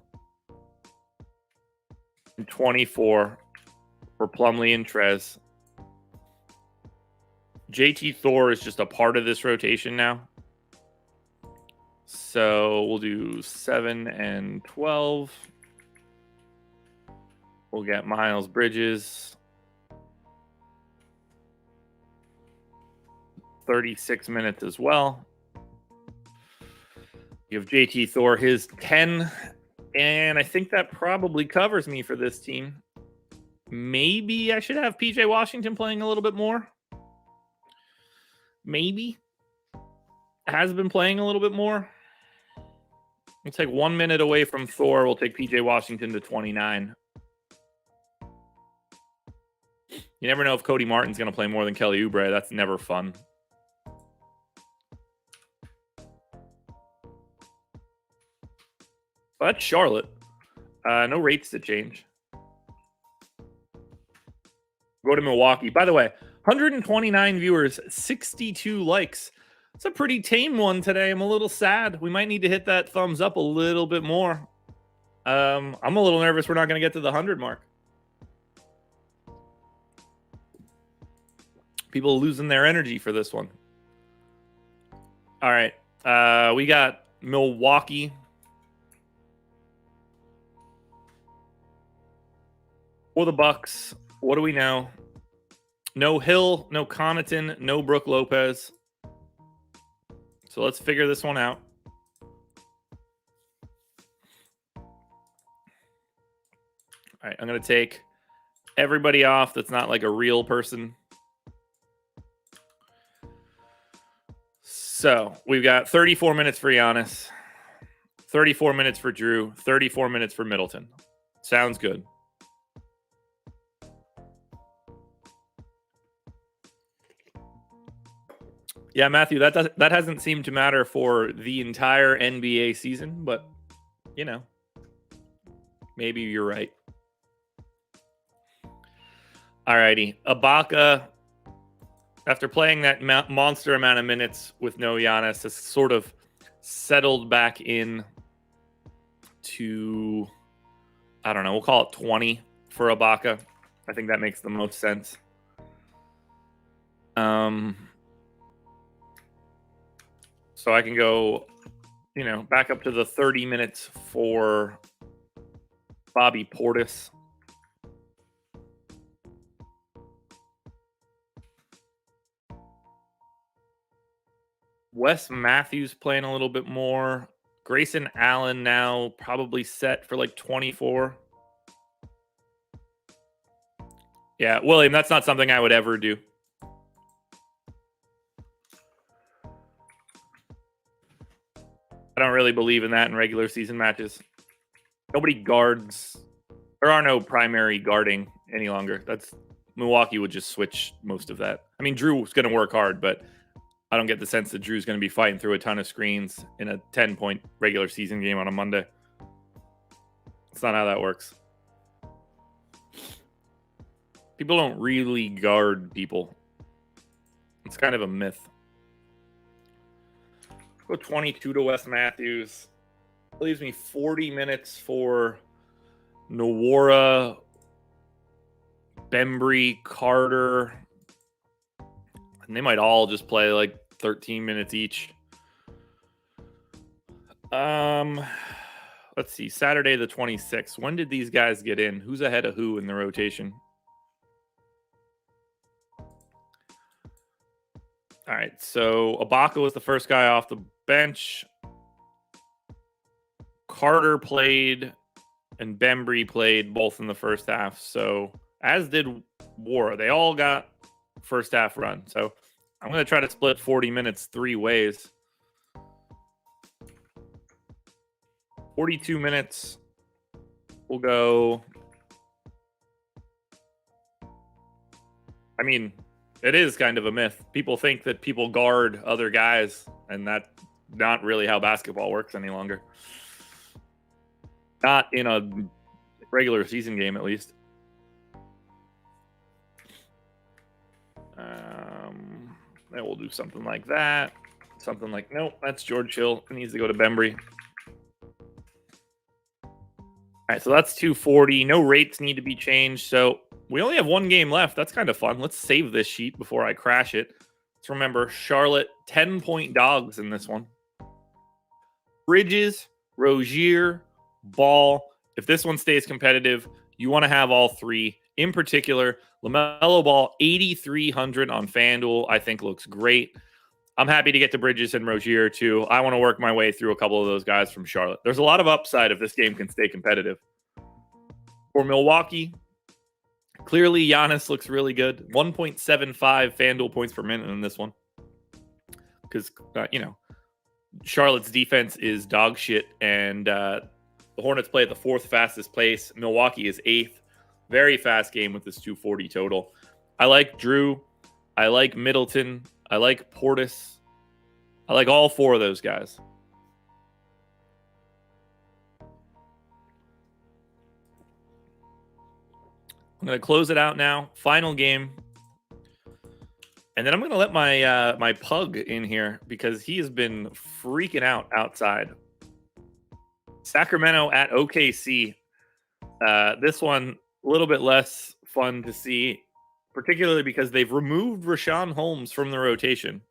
And 24 for Plumlee and Trez. JT Thor is just a part of this rotation now. So we'll do 7 and 12. We'll get Miles Bridges. 36 minutes as well. You have JT Thor, his 10. And I think that probably covers me for this team. Maybe I should have PJ Washington playing a little bit more. Maybe. Has been playing a little bit more. We'll take 1 minute away from Thor. We'll take PJ Washington to 29. You never know if Cody Martin's going to play more than Kelly Oubre. That's never fun. Well, that's Charlotte. No rates to change. Go to Milwaukee. By the way, 129 viewers, 62 likes. It's a pretty tame one today. I'm a little sad. We might need to hit that thumbs up a little bit more. I'm a little nervous we're not going to get to the 100 mark. People losing their energy for this one. All right. We got Milwaukee. For the Bucks, what do we know? No Hill, no Connaughton, no Brook Lopez. So let's figure this one out. All right, I'm going to take everybody off that's not like a real person. So we've got 34 minutes for Giannis, 34 minutes for Drew, 34 minutes for Middleton. Sounds good. Yeah, Matthew, that hasn't seemed to matter for the entire NBA season, but, you know, maybe you're right. Alrighty. Ibaka, after playing that monster amount of minutes with no Giannis, has sort of settled back in to, I don't know, we'll call it 20 for Ibaka. I think that makes the most sense. So I can go, you know, back up to the 30 minutes for Bobby Portis. Wes Matthews playing a little bit more. Grayson Allen now probably set for like 24. Yeah, William, that's not something I would ever do. I don't really believe in that in regular season matches. Nobody guards. There are no primary guarding any longer. That's Milwaukee would just switch most of that. I mean, Drew's going to work hard, but I don't get the sense that Drew's going to be fighting through a ton of screens in a 10-point regular season game on a Monday. That's not how that works. People don't really guard people. It's kind of a myth. Go 22 to Wes Matthews. Leaves me 40 minutes for Nwora, Bembry, Carter. And they might all just play like 13 minutes each. Let's see. Saturday the 26th. When did these guys get in? Who's ahead of who in the rotation? All right, so Ibaka was the first guy off the bench. Carter played and Bembry played both in the first half. So as did Nwora. They all got first half run. So I'm going to try to split 40 minutes 3 ways. 42 minutes. We'll go. I mean, it is kind of a myth. People think that people guard other guys, and that's not really how basketball works any longer. Not in a regular season game, at least. Then we'll do something like that. Something like, nope, that's George Hill. It needs to go to Bembry. All right, so that's 240. No rates need to be changed. So we only have 1 game left. That's kind of fun. Let's save this sheet before I crash it. Let's remember Charlotte 10-point dogs in this one. Bridges, Rozier, Ball. If this one stays competitive, you want to have all three. In particular, LaMelo Ball 8,300 on FanDuel, I think looks great. I'm happy to get to Bridges and Rozier too. I want to work my way through a couple of those guys from Charlotte. There's a lot of upside if this game can stay competitive. For Milwaukee, clearly Giannis looks really good. 1.75 FanDuel points per minute in this one. Because, Charlotte's defense is dog shit, and the Hornets play at the 4th fastest pace. Milwaukee is 8th. Very fast game with this 240 total. I like Drew. I like Middleton. I like Portis. I like all 4 of those guys. I'm going to close it out now. Final game. And then I'm going to let my pug in here because he has been freaking out outside. Sacramento at OKC. This one, a little bit less fun to see, particularly because they've removed Rashawn Holmes from the rotation.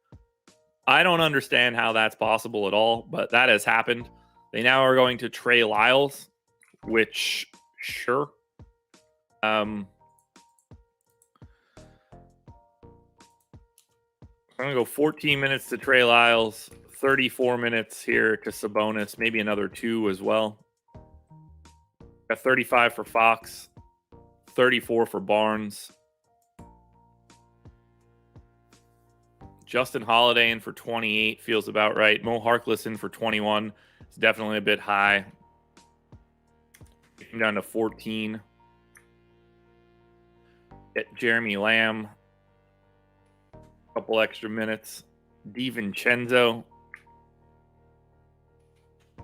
I don't understand how that's possible at all, but that has happened. They now are going to Trey Lyles, which, sure. I'm going to go 14 minutes to Trey Lyles, 34 minutes here to Sabonis, maybe another 2 as well. Got 35 for Fox, 34 for Barnes. Justin Holiday in for 28 feels about right. Mo Harkless in for 21. It's definitely a bit high. Came down to 14. Get Jeremy Lamb. Couple extra minutes. DiVincenzo. A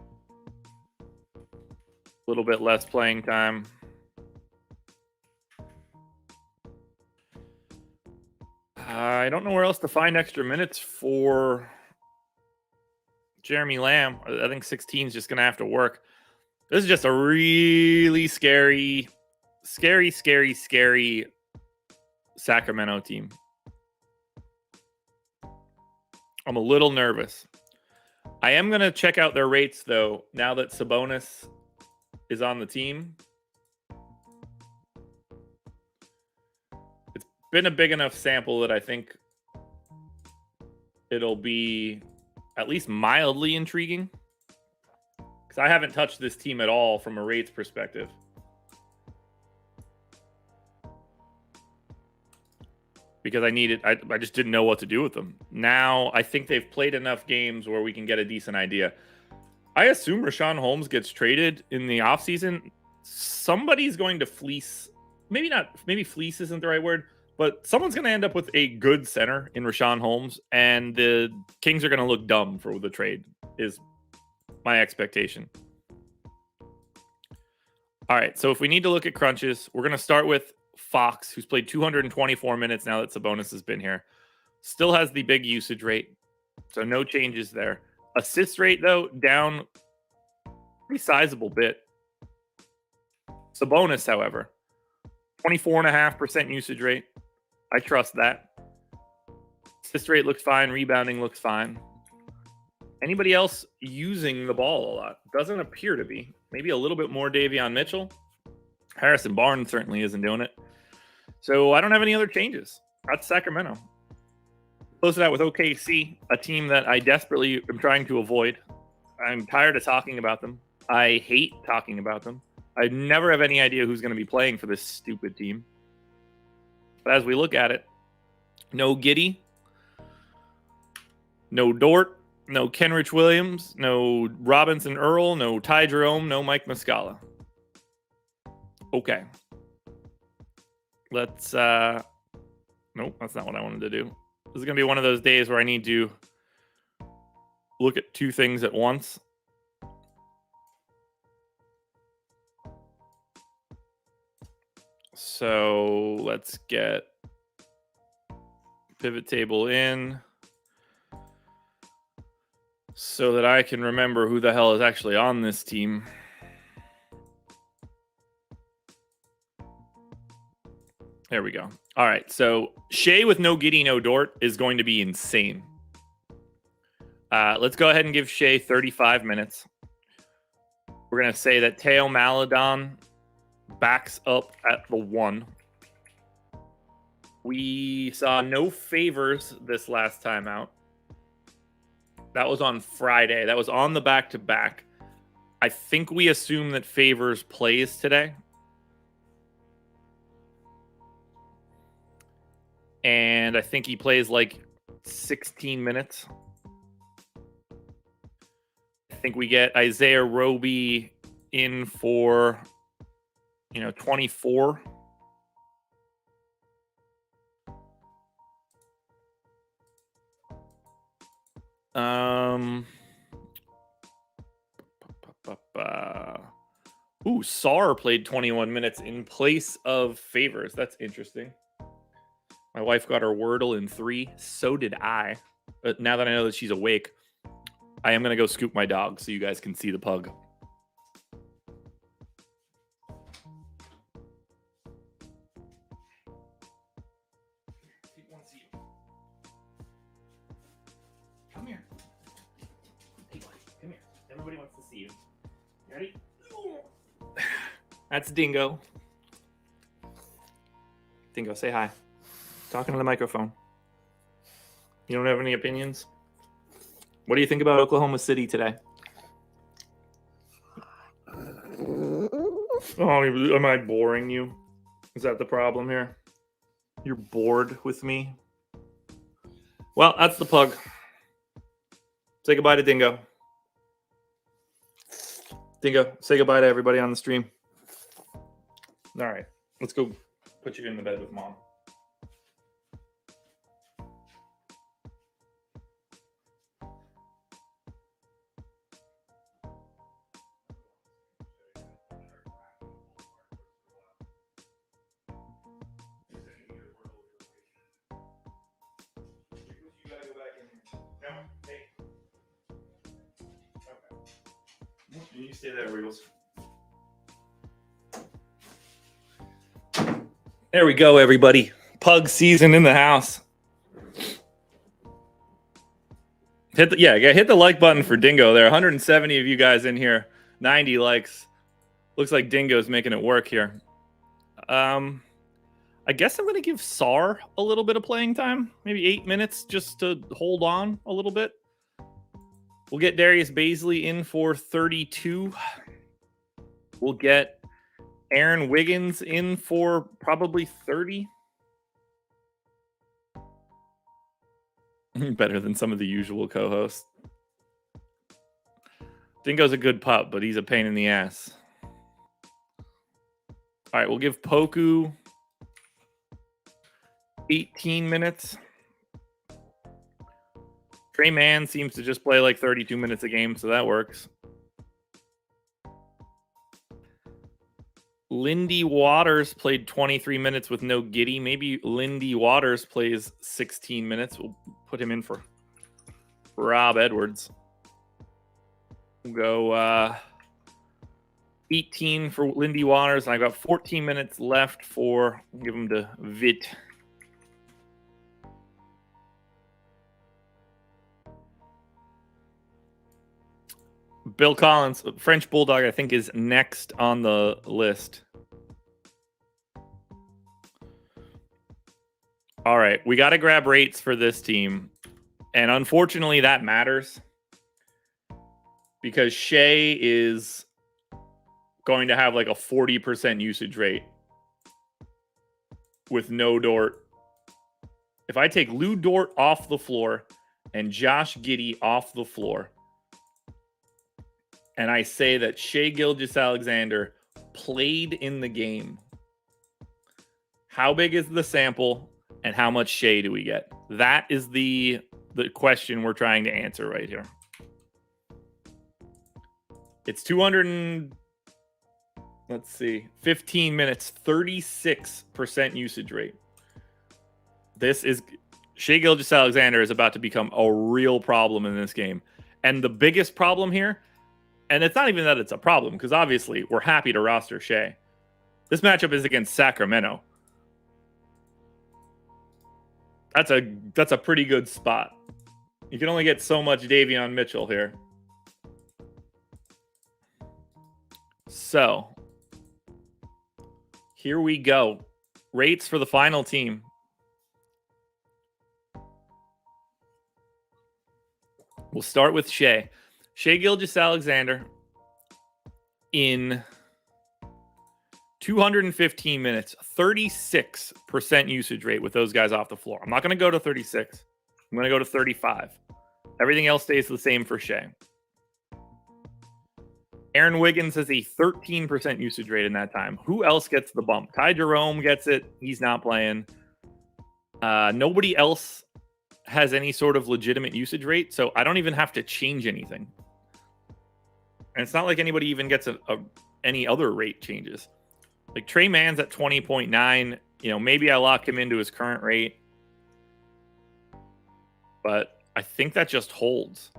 little bit less playing time. I don't know where else to find extra minutes for Jeremy Lamb. I think 16 is just going to have to work. This is just a really scary Sacramento team. I'm a little nervous. I am going to check out their rates, though, now that Sabonis is on the team. It's been a big enough sample that I think it'll be at least mildly intriguing. Because I haven't touched this team at all from a rates perspective. Because I just didn't know what to do with them. Now, I think they've played enough games where we can get a decent idea. I assume Rashawn Holmes gets traded in the offseason. Somebody's going to fleece. Maybe fleece isn't the right word, but someone's going to end up with a good center in Rashawn Holmes, and the Kings are going to look dumb for the trade, is my expectation. All right, so if we need to look at crunches, we're going to start with Fox, who's played 224 minutes now that Sabonis has been here. Still has the big usage rate, so no changes there. Assist rate, though, down pretty sizable bit. Sabonis, however, 24.5% usage rate. I trust that. Assist rate looks fine. Rebounding looks fine. Anybody else using the ball a lot? Doesn't appear to be. Maybe a little bit more Davion Mitchell. Harrison Barnes certainly isn't doing it. So I don't have any other changes. That's Sacramento. Close it out with OKC, a team that I desperately am trying to avoid. I'm tired of talking about them. I hate talking about them. I never have any idea who's going to be playing for this stupid team. But as we look at it, no Giddey, no Dort, no Kenrich Williams, no Robinson Earl, no Ty Jerome, no Mike Muscala. Okay. Let's, nope, that's not what I wanted to do. This is going to be one of those days where I need to look at 2 things at once. So let's get pivot table in so that I can remember who the hell is actually on this team. There we go. All right. So Shea with no Giddy, no Dort is going to be insane. Let's go ahead and give Shea 35 minutes. We're going to say that Teo Maladon backs up at the 1. We saw no favors this last time out. That was on Friday. That was on the back-to-back. I think we assume that favors plays today. And I think he plays like 16 minutes. I think we get Isaiah Roby in for, 24. Sar played 21 minutes in place of favors. That's interesting. My wife got her Wordle in 3. So did I. But now that I know that she's awake, I am going to go scoop my dog so you guys can see the pug. Come here. Hey, buddy, come here. Everybody wants to see you. You ready? That's Dingo. Dingo, say hi. Talking to the microphone. You don't have any opinions? What do you think about Oklahoma City today? Oh, am I boring you? Is that the problem here? You're bored with me? Well, that's the pug. Say goodbye to Dingo. Dingo, say goodbye to everybody on the stream. All right, let's go put you in the bed with Mom. You stay there, Wiggles. There we go, everybody. Pug season in the house. Hit the like button for Dingo there. 170 of you guys in here. 90 likes. Looks like Dingo's making it work here. I guess I'm going to give Sar a little bit of playing time. Maybe 8 minutes just to hold on a little bit. We'll get Darius Baisley in for 32. We'll get Aaron Wiggins in for probably 30. Better than some of the usual co-hosts. Dingo's a good pup, but he's a pain in the ass. All right, we'll give Poku 18 minutes. Trey Mann seems to just play like 32 minutes a game, so that works. Lindy Waters played 23 minutes with no Giddy. Maybe Lindy Waters plays 16 minutes. We'll put him in for Rob Edwards. We'll go 18 for Lindy Waters, and I've got 14 minutes left for, we'll give him to Vit. Bill Collins, French Bulldog, I think, is next on the list. All right, we got to grab rates for this team. And unfortunately, that matters. Because Shea is going to have like a 40% usage rate with no Dort. If I take Lou Dort off the floor and Josh Giddey off the floor, and I say that Shea Gilgeous-Alexander played in the game, how big is the sample and how much Shea do we get? That is the question we're trying to answer right here. It's 15 minutes, 36% usage rate. This is Shea Gilgeous-Alexander is about to become a real problem in this game. And the biggest problem here, and it's not even that it's a problem, because obviously we're happy to roster Shea. This matchup is against Sacramento. That's a pretty good spot. You can only get so much Davion Mitchell here. So, here we go. Rates for the final team. We'll start with Shai. Shai Gilgeous-Alexander in 215 minutes, 36% usage rate with those guys off the floor. I'm not going to go to 36. I'm going to go to 35. Everything else stays the same for Shai. Aaron Wiggins has a 13% usage rate in that time. Who else gets the bump? Ty Jerome gets it. He's not playing. Nobody else has any sort of legitimate usage rate, so I don't even have to change anything. And it's not like anybody even gets any other rate changes. Like Trey Mann's at 20.9. Maybe I lock him into his current rate. But I think that just holds.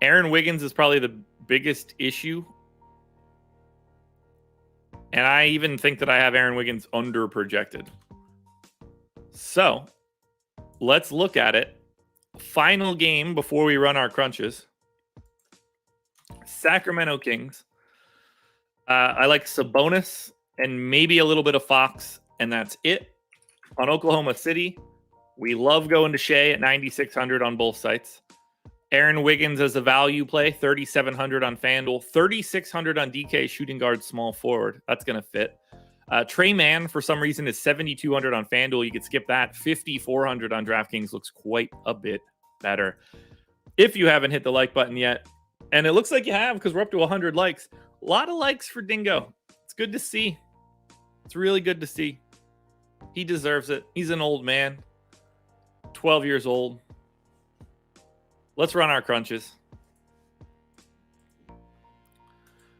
Aaron Wiggins is probably the biggest issue. And I even think that I have Aaron Wiggins under projected. So let's look at it. Final game before we run our crunches. Sacramento Kings. I like Sabonis and maybe a little bit of Fox, and that's it. On Oklahoma City, we love going to Shai at 9,600 on both sites. Aaron Wiggins as a value play, 3,700 on FanDuel, 3,600 on DK shooting guard small forward. That's going to fit. Trey Mann, for some reason, is 7,200 on FanDuel. You could skip that. 5,400 on DraftKings looks quite a bit better. If you haven't hit the like button yet, and it looks like you have because we're up to 100 likes. A lot of likes for Dingo. It's good to see. It's really good to see. He deserves it. He's an old man. 12 years old. Let's run our crunches.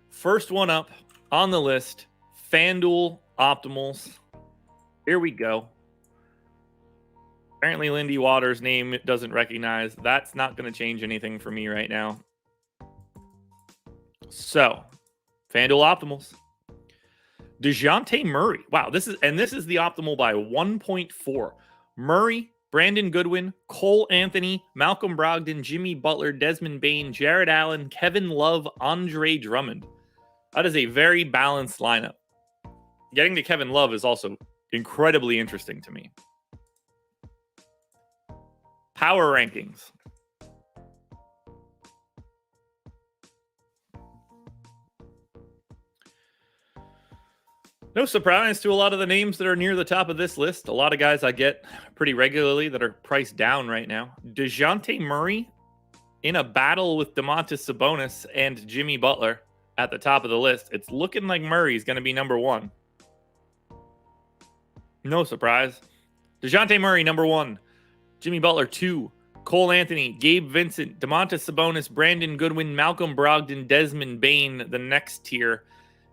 First one up on the list, FanDuel Optimals. Here we go. Apparently Lindy Waters' name it doesn't recognize. That's not going to change anything for me right now. So, FanDuel Optimals. DeJounte Murray. Wow, this is the optimal by 1.4. Murray, Brandon Goodwin, Cole Anthony, Malcolm Brogdon, Jimmy Butler, Desmond Bane, Jared Allen, Kevin Love, Andre Drummond. That is a very balanced lineup. Getting to Kevin Love is also incredibly interesting to me. Power rankings. No surprise to a lot of the names that are near the top of this list. A lot of guys I get pretty regularly that are priced down right now. DeJounte Murray in a battle with Domantas Sabonis and Jimmy Butler at the top of the list. It's looking like Murray's going to be number one. No surprise. DeJounte Murray, number one. Jimmy Butler, 2. Cole Anthony, Gabe Vincent, Domantas Sabonis, Brandon Goodwin, Malcolm Brogdon, Desmond Bane, the next tier.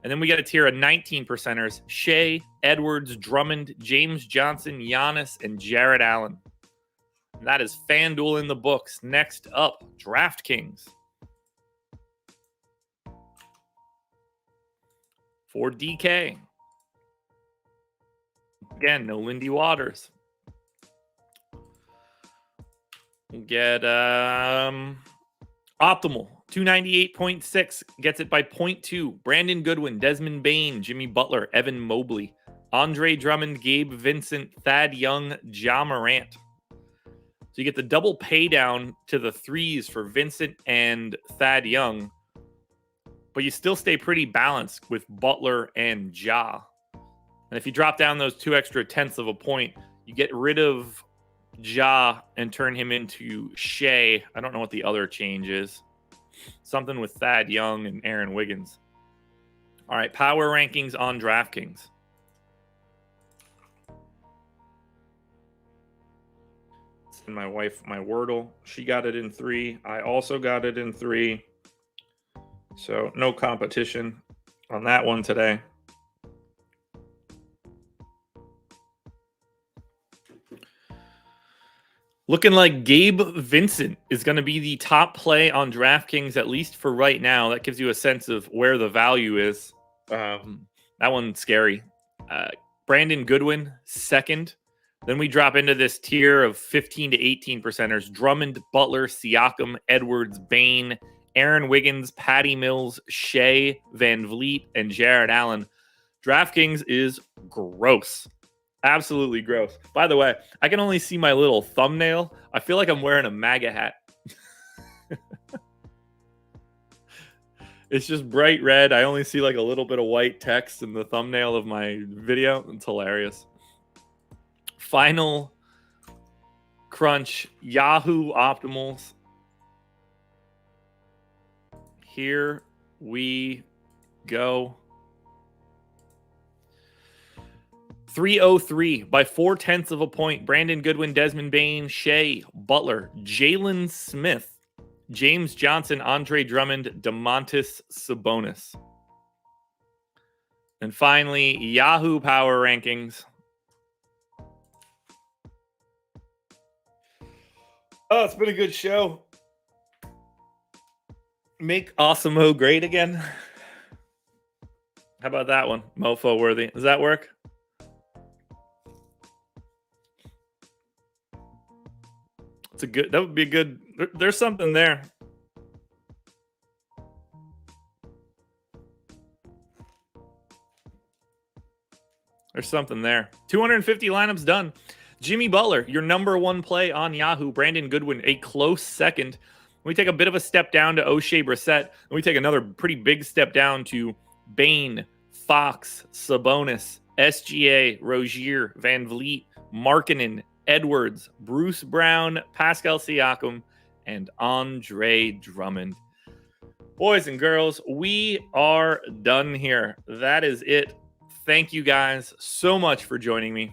And then we got a tier of 19 percenters. Shai, Edwards, Drummond, James Johnson, Giannis, and Jared Allen. And that is FanDuel in the books. Next up, DraftKings. For DK. Again, no Lindy Waters. We'll get Optimal. 298.6 gets it by 0.2. Brandon Goodwin, Desmond Bane, Jimmy Butler, Evan Mobley, Andre Drummond, Gabe Vincent, Thad Young, Ja Morant. So you get the double pay down to the threes for Vincent and Thad Young, but you still stay pretty balanced with Butler and Ja. And if you drop down those 2 extra tenths of a point, you get rid of Ja and turn him into Shai. I don't know what the other change is. Something with Thad Young and Aaron Wiggins. All right, power rankings on DraftKings. Send my wife my Wordle. She got it in 3. I also got it in 3. So no competition on that one today. Looking like Gabe Vincent is going to be the top play on DraftKings, at least for right now. That gives you a sense of where the value is. That one's scary. Brandon Goodwin, second. Then we drop into this tier of 15 to 18 percenters. Drummond, Butler, Siakam, Edwards, Bane, Aaron Wiggins, Patty Mills, Shea, Van Vliet, and Jared Allen. DraftKings is gross. Absolutely gross. By the way, I can only see my little thumbnail. I feel like I'm wearing a MAGA hat. It's just bright red. I only see like a little bit of white text in the thumbnail of my video. It's hilarious. Final crunch, Yahoo Optimals. Here we go. 303 by 0.4 of a point. Brandon Goodwin, Desmond Bane, Shea, Butler, Jalen Smith, James Johnson, Andre Drummond, DeMontis Sabonis. And finally, Yahoo Power Rankings. Oh, it's been a good show. Make Awesemo great again. How about that one? Mofo worthy. Does that work? It's a good, that would be a good, there's something there. There's something there. 250 lineups done. Jimmy Butler, your number one play on Yahoo. Brandon Goodwin, a close second. We take a bit of a step down to O'Shea Brissett. And we take another pretty big step down to Bane, Fox, Sabonis, SGA, Rozier, Van Vliet, Markkanen, Edwards, Bruce Brown, Pascal Siakam, and Andre Drummond. Boys and girls, we are done here. That is it. Thank you guys so much for joining me.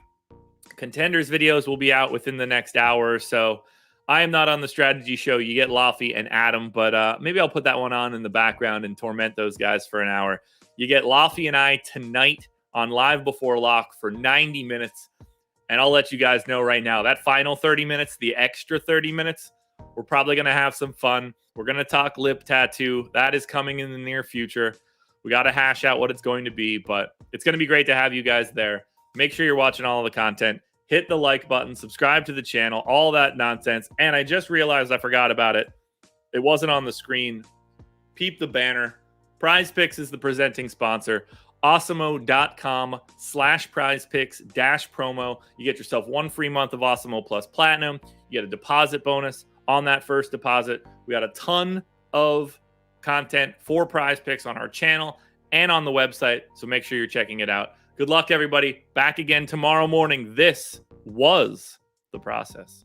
Contenders videos will be out within the next hour or so. I am not on the strategy show. You get Laffy and Adam, but maybe I'll put that one on in the background and torment those guys for an hour. You get Laffy and I tonight on Live Before Lock for 90 minutes. And I'll let you guys know right now, that final 30 minutes, the extra 30 minutes, we're probably going to have some fun. We're going to talk lip tattoo. That is coming in the near future. We got to hash out what it's going to be, but it's going to be great to have you guys there. Make sure you're watching all of the content. Hit the like button, subscribe to the channel, all that nonsense. And I just realized I forgot about it. It wasn't on the screen. Peep the banner. Prize Picks is the presenting sponsor. Awesemo.com/prizepicks-promo. You get yourself one free month of Awesemo Plus Platinum. You get a deposit bonus on that first deposit. We got a ton of content for Prize Picks on our channel and on the website, so make sure you're checking it out. Good luck, everybody. Back again tomorrow morning. This was The Process.